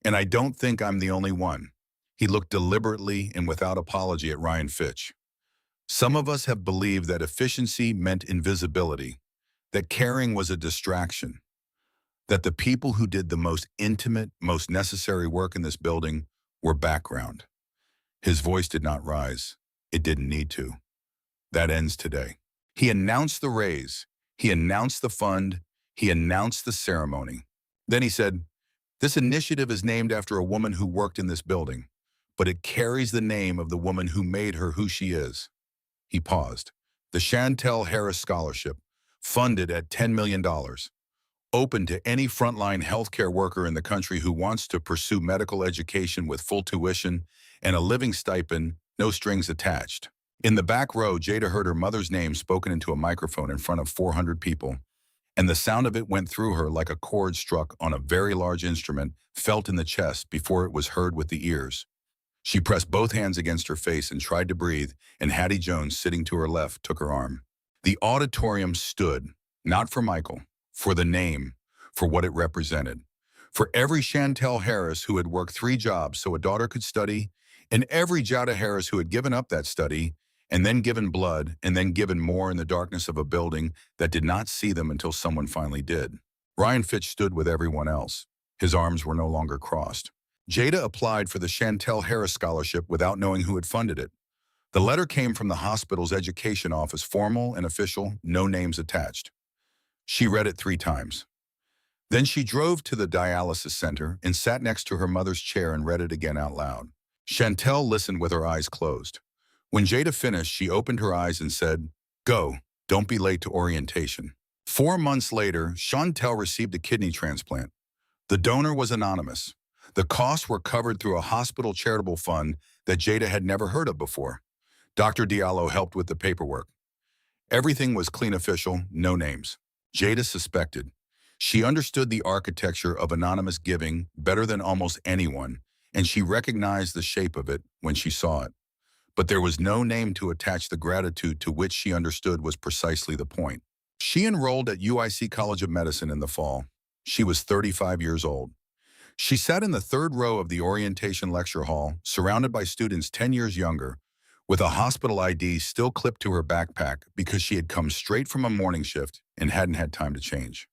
and I don't think I'm the only one." He looked deliberately and without apology at Ryan Fitch. "Some of us have believed that efficiency meant invisibility, that caring was a distraction, that the people who did the most intimate, most necessary work in this building were background." His voice did not rise. It didn't need to. "That ends today." He announced the raise. He announced the fund. He announced the ceremony. Then he said, "This initiative is named after a woman who worked in this building, but it carries the name of the woman who made her who she is." He paused. "The Chantel Harris Scholarship, funded at $10 million, open to any frontline healthcare worker in the country who wants to pursue medical education with full tuition and a living stipend, no strings attached." In the back row, Jada heard her mother's name spoken into a microphone in front of 400 people, and the sound of it went through her like a chord struck on a very large instrument, felt in the chest before it was heard with the ears. She pressed both hands against her face and tried to breathe, and Hattie Jones, sitting to her left, took her arm. The auditorium stood, not for Michael, for the name, for what it represented. For every Chantel Harris who had worked 3 jobs so a daughter could study, and every Jada Harris who had given up that study, and then given blood, and then given more in the darkness of a building that did not see them until someone finally did. Ryan Fitch stood with everyone else. His arms were no longer crossed. Jada applied for the Chantel Harris Scholarship without knowing who had funded it. The letter came from the hospital's education office, formal and official, no names attached. She read it 3 times. Then she drove to the dialysis center and sat next to her mother's chair and read it again out loud. Chantel listened with her eyes closed. When Jada finished, she opened her eyes and said, "Go, don't be late to orientation." 4 months later, Chantel received a kidney transplant. The donor was anonymous. The costs were covered through a hospital charitable fund that Jada had never heard of before. Dr. Diallo helped with the paperwork. Everything was clean, official, no names. Jada suspected. She understood the architecture of anonymous giving better than almost anyone, and she recognized the shape of it when she saw it. But there was no name to attach the gratitude to, which she understood was precisely the point. She enrolled at UIC College of Medicine in the fall. She was 35 years old. She sat in the 3rd row of the orientation lecture hall, surrounded by students 10 years younger, with a hospital ID still clipped to her backpack because she had come straight from a morning shift and hadn't had time to change.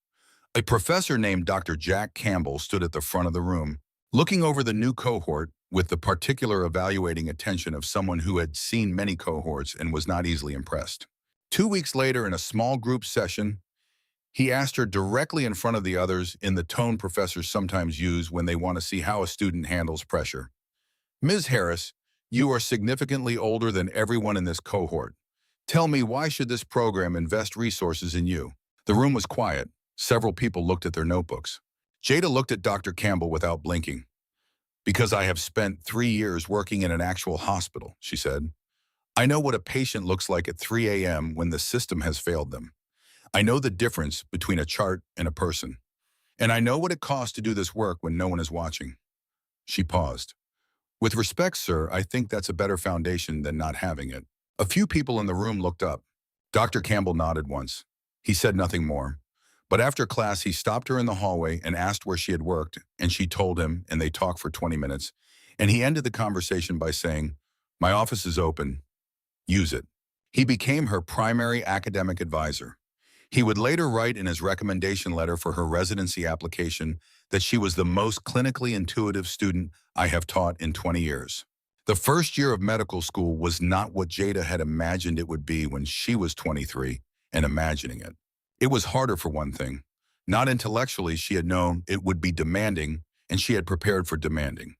A professor named Dr. Jack Campbell stood at the front of the room, looking over the new cohort with the particular evaluating attention of someone who had seen many cohorts and was not easily impressed. 2 weeks later, in a small group session, he asked her directly in front of the others in the tone professors sometimes use when they want to see how a student handles pressure. "Ms. Harris, you are significantly older than everyone in this cohort. Tell me, why should this program invest resources in you?" The room was quiet. Several people looked at their notebooks. Jada looked at Dr. Campbell without blinking. "Because I have spent 3 years working in an actual hospital," she said. I know what a patient looks like at 3 a.m. when the system has failed them. I know the difference between a chart and a person. And I know what it costs to do this work when no one is watching. She paused. With respect, sir, I think that's a better foundation than not having it. A few people in the room looked up. Dr. Campbell nodded once. He said nothing more. But after class, he stopped her in the hallway and asked where she had worked, and she told him, and they talked for 20 minutes. And he ended the conversation by saying, "My office is open. Use it." He became her primary academic advisor. He would later write in his recommendation letter for her residency application that she was the most clinically intuitive student I have taught in 20 years. The first year of medical school was not what Jada had imagined it would be when she was 23 and imagining it. It was harder for one thing. Not intellectually, she had known it would be demanding, and she had prepared for demanding,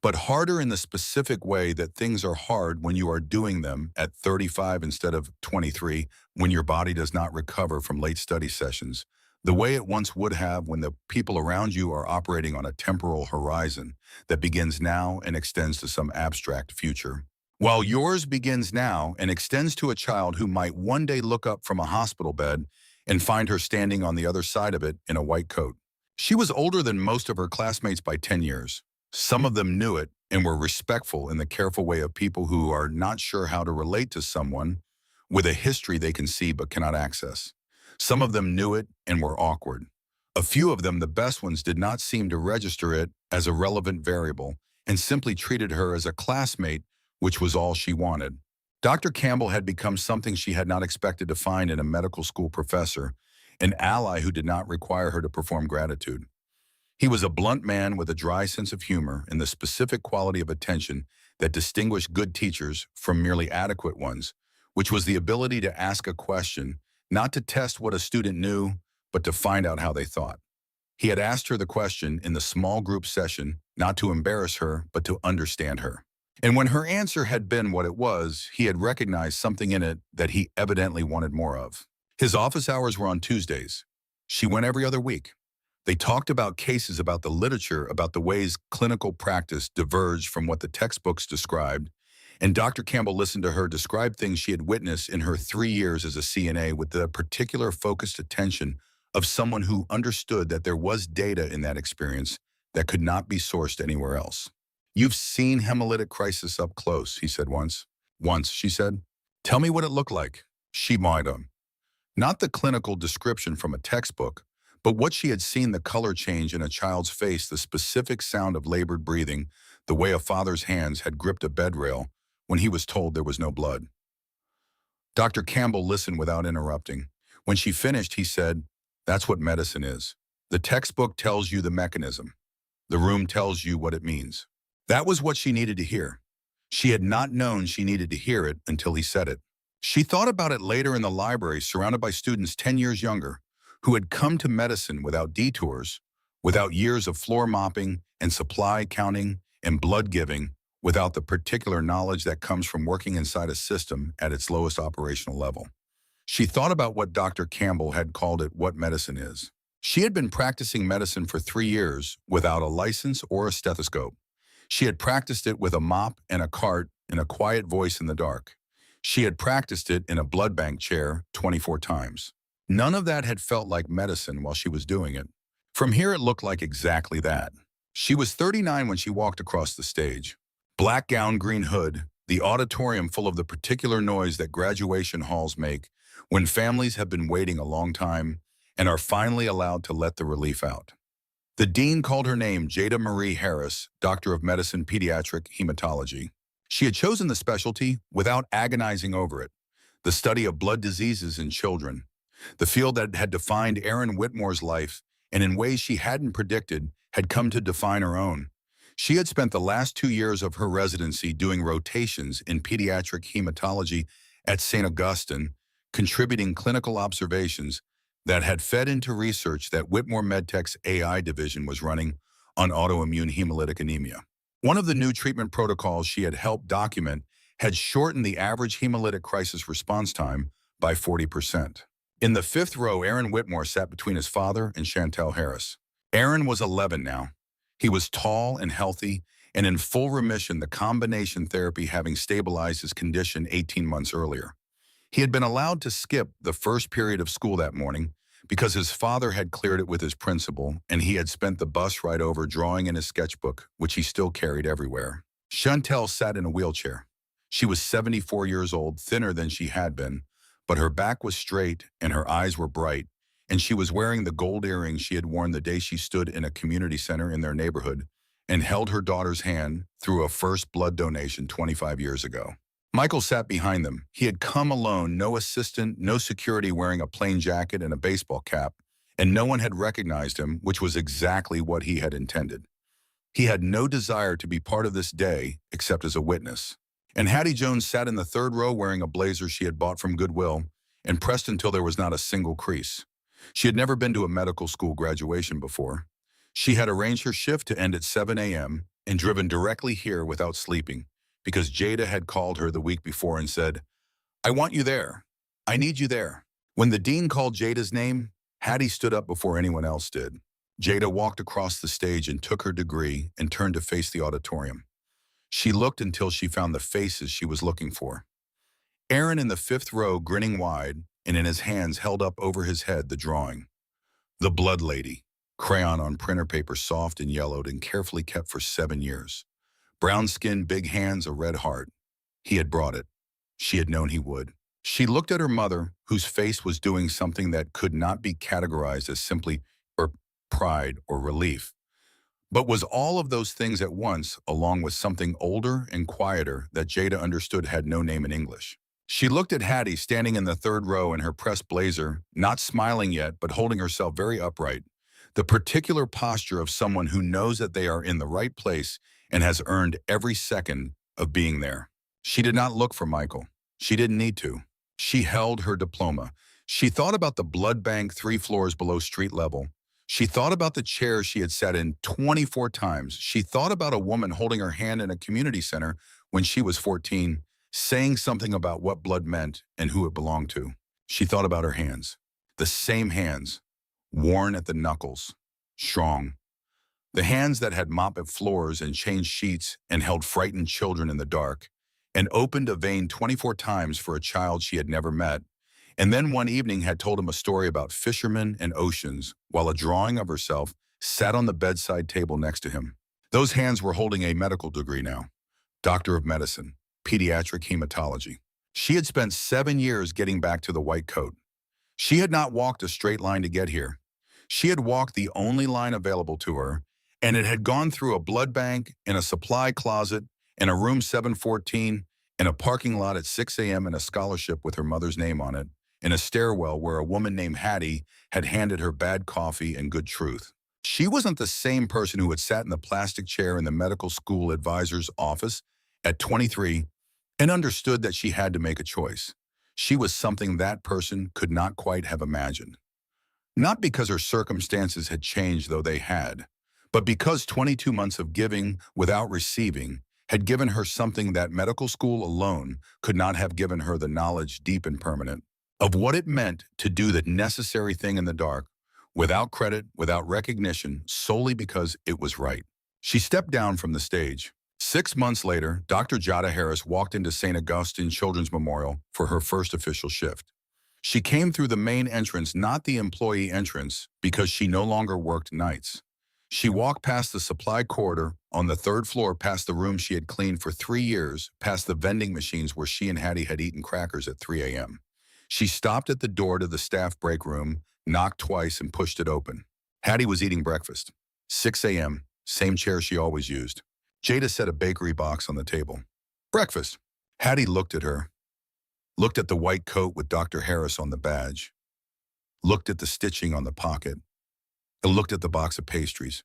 but harder in the specific way that things are hard when you are doing them at 35 instead of 23, when your body does not recover from late study sessions, the way it once would have when the people around you are operating on a temporal horizon that begins now and extends to some abstract future. While yours begins now and extends to a child who might one day look up from a hospital bed and find her standing on the other side of it in a white coat. She was older than most of her classmates by 10 years. Some of them knew it and were respectful in the careful way of people who are not sure how to relate to someone with a history they can see but cannot access. Some of them knew it and were awkward. A few of them, the best ones, did not seem to register it as a relevant variable and simply treated her as a classmate, which was all she wanted. Dr. Campbell had become something she had not expected to find in a medical school professor, an ally who did not require her to perform gratitude. He was a blunt man with a dry sense of humor and the specific quality of attention that distinguished good teachers from merely adequate ones, which was the ability to ask a question, not to test what a student knew, but to find out how they thought. He had asked her the question in the small group session, not to embarrass her, but to understand her. And when her answer had been what it was, he had recognized something in it that he evidently wanted more of. His office hours were on Tuesdays. She went every other week. They talked about cases, about the literature, about the ways clinical practice diverged from what the textbooks described, and Dr. Campbell listened to her describe things she had witnessed in her 3 years as a CNA with the particular focused attention of someone who understood that there was data in that experience that could not be sourced anywhere else. "You've seen hemolytic crisis up close," he said once. "Once," she said. "Tell me what it looked like." She might have. Not the clinical description from a textbook, but what she had seen, the color change in a child's face, the specific sound of labored breathing, the way a father's hands had gripped a bed rail when he was told there was no blood. Dr. Campbell listened without interrupting. When she finished, he said, "That's what medicine is. The textbook tells you the mechanism. The room tells you what it means." That was what she needed to hear. She had not known she needed to hear it until he said it. She thought about it later in the library, surrounded by students 10 years younger, who had come to medicine without detours, without years of floor mopping and supply counting and blood giving, without the particular knowledge that comes from working inside a system at its lowest operational level. She thought about what Dr. Campbell had called it, what medicine is. She had been practicing medicine for 3 years without a license or a stethoscope. She had practiced it with a mop and a cart and a quiet voice in the dark. She had practiced it in a blood bank chair 24 times. None of that had felt like medicine while she was doing it. From here, it looked like exactly that. She was 39 when she walked across the stage. Black gown, green hood, the auditorium full of the particular noise that graduation halls make when families have been waiting a long time and are finally allowed to let the relief out. The dean called her name, Jada Marie Harris, Doctor of Medicine, Pediatric Hematology. She had chosen the specialty without agonizing over it, the study of blood diseases in children, the field that had defined Erin Whitmore's life and in ways she hadn't predicted had come to define her own. She had spent the last 2 years of her residency doing rotations in pediatric hematology at St. Augustine, contributing clinical observations that had fed into research that Whitmore MedTech's AI division was running on autoimmune hemolytic anemia. One of the new treatment protocols she had helped document had shortened the average hemolytic crisis response time by 40%. In the 5th row, Erin Whitmore sat between his father and Chantel Harris. Erin was 11 now. He was tall and healthy, and in full remission, the combination therapy having stabilized his condition 18 months earlier. He had been allowed to skip the first period of school that morning because his father had cleared it with his principal, and he had spent the bus ride over drawing in his sketchbook, which he still carried everywhere. Chantel sat in a wheelchair. She was 74 years old, thinner than she had been, but her back was straight and her eyes were bright, and she was wearing the gold earrings she had worn the day she stood in a community center in their neighborhood and held her daughter's hand through a first blood donation 25 years ago. Michael sat behind them. He had come alone, no assistant, no security, wearing a plain jacket and a baseball cap, and no one had recognized him, which was exactly what he had intended. He had no desire to be part of this day except as a witness. And Hattie Jones sat in the third row wearing a blazer she had bought from Goodwill and pressed until there was not a single crease. She had never been to a medical school graduation before. She had arranged her shift to end at 7 a.m. and driven directly here without sleeping, because Jada had called her the week before and said, "I want you there. I need you there." When the dean called Jada's name, Hattie stood up before anyone else did. Jada walked across the stage and took her degree and turned to face the auditorium. She looked until she found the faces she was looking for. Aaron in the fifth row, grinning wide, and in his hands held up over his head the drawing. The Blood Lady, crayon on printer paper, soft and yellowed and carefully kept for 7 years. Brown skin, big hands, a red heart. He had brought it. She had known he would. She looked at her mother, whose face was doing something that could not be categorized as simply pride or relief, but was all of those things at once, along with something older and quieter that Jada understood had no name in English. She looked at Hattie standing in the third row in her pressed blazer, not smiling yet, but holding herself very upright, the particular posture of someone who knows that they are in the right place and has earned every second of being there. She did not look for Michael. She didn't need to. She held her diploma. She thought about the blood bank 3 floors below street level. She thought about the chair she had sat in 24 times. She thought about a woman holding her hand in a community center when she was 14, saying something about what blood meant and who it belonged to. She thought about her hands, the same hands, worn at the knuckles, strong. The hands that had mopped at floors and changed sheets and held frightened children in the dark, and opened a vein 24 times for a child she had never met, and then one evening had told him a story about fishermen and oceans, while a drawing of herself sat on the bedside table next to him. Those hands were holding a medical degree now, Doctor of Medicine, Pediatric Hematology. She had spent 7 years getting back to the white coat. She had not walked a straight line to get here. She had walked the only line available to her, and it had gone through a blood bank, in a supply closet, in a room 714, in a parking lot at 6 a.m. and a scholarship with her mother's name on it, in a stairwell where a woman named Hattie had handed her bad coffee and good truth. She wasn't the same person who had sat in the plastic chair in the medical school advisor's office at 23 and understood that she had to make a choice. She was something that person could not quite have imagined. Not because her circumstances had changed, though they had, but because 22 months of giving without receiving had given her something that medical school alone could not have given her, the knowledge, deep and permanent, of what it meant to do the necessary thing in the dark, without credit, without recognition, solely because it was right. She stepped down from the stage. 6 months later, Dr. Jada Harris walked into St. Augustine Children's Memorial for her first official shift. She came through the main entrance, not the employee entrance, because she no longer worked nights. She walked past the supply corridor on the 3rd floor, past the room she had cleaned for 3 years, past the vending machines where she and Hattie had eaten crackers at 3 a.m. She stopped at the door to the staff break room, knocked twice, and pushed it open. Hattie was eating breakfast. 6 a.m., same chair she always used. Jada set a bakery box on the table. "Breakfast." Hattie looked at her, looked at the white coat with Dr. Harris on the badge, looked at the stitching on the pocket, and looked at the box of pastries.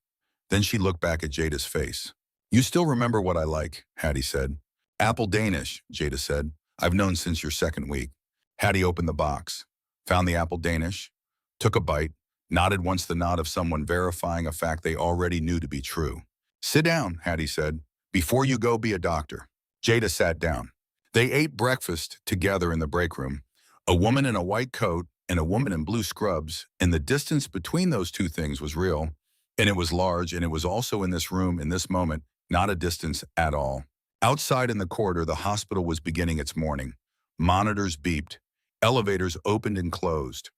Then she looked back at Jada's face. "You still remember what I like," Hattie said. "Apple Danish," Jada said. "I've known since your 2nd week." Hattie opened the box, found the apple Danish, took a bite, nodded once, the nod of someone verifying a fact they already knew to be true. "Sit down," Hattie said. "Before you go be a doctor." Jada sat down. They ate breakfast together in the break room. A woman in a white coat and a woman in blue scrubs, and the distance between those two things was real, and it was large, and it was also in this room, in this moment, not a distance at all. Outside in the corridor, the hospital was beginning its morning. Monitors beeped. Elevators opened and closed.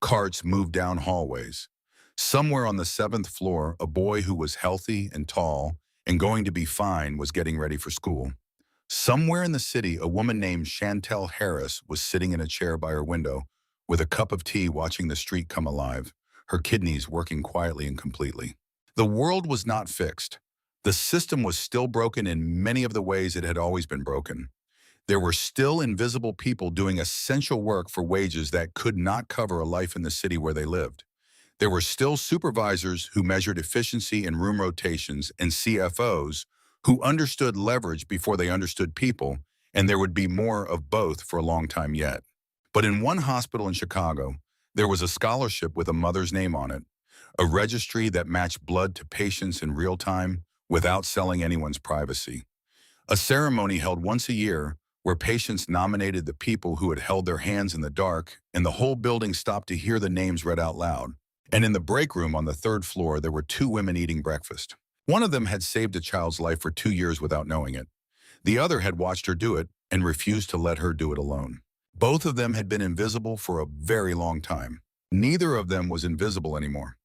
Carts moved down hallways. Somewhere on the seventh floor, a boy who was healthy and tall and going to be fine was getting ready for school. Somewhere in the city, a woman named Chantel Harris was sitting in a chair by her window with a cup of tea watching the street come alive, her kidneys working quietly and completely. The world was not fixed. The system was still broken in many of the ways it had always been broken. There were still invisible people doing essential work for wages that could not cover a life in the city where they lived. There were still supervisors who measured efficiency in room rotations and CFOs who understood leverage before they understood people, and there would be more of both for a long time yet. But in one hospital in Chicago, there was a scholarship with a mother's name on it, a registry that matched blood to patients in real time without selling anyone's privacy. A ceremony held once a year where patients nominated the people who had held their hands in the dark, and the whole building stopped to hear the names read out loud. And in the break room on the third floor, there were two women eating breakfast. One of them had saved a child's life for 2 years without knowing it. The other had watched her do it and refused to let her do it alone. Both of them had been invisible for a very long time. Neither of them was invisible anymore.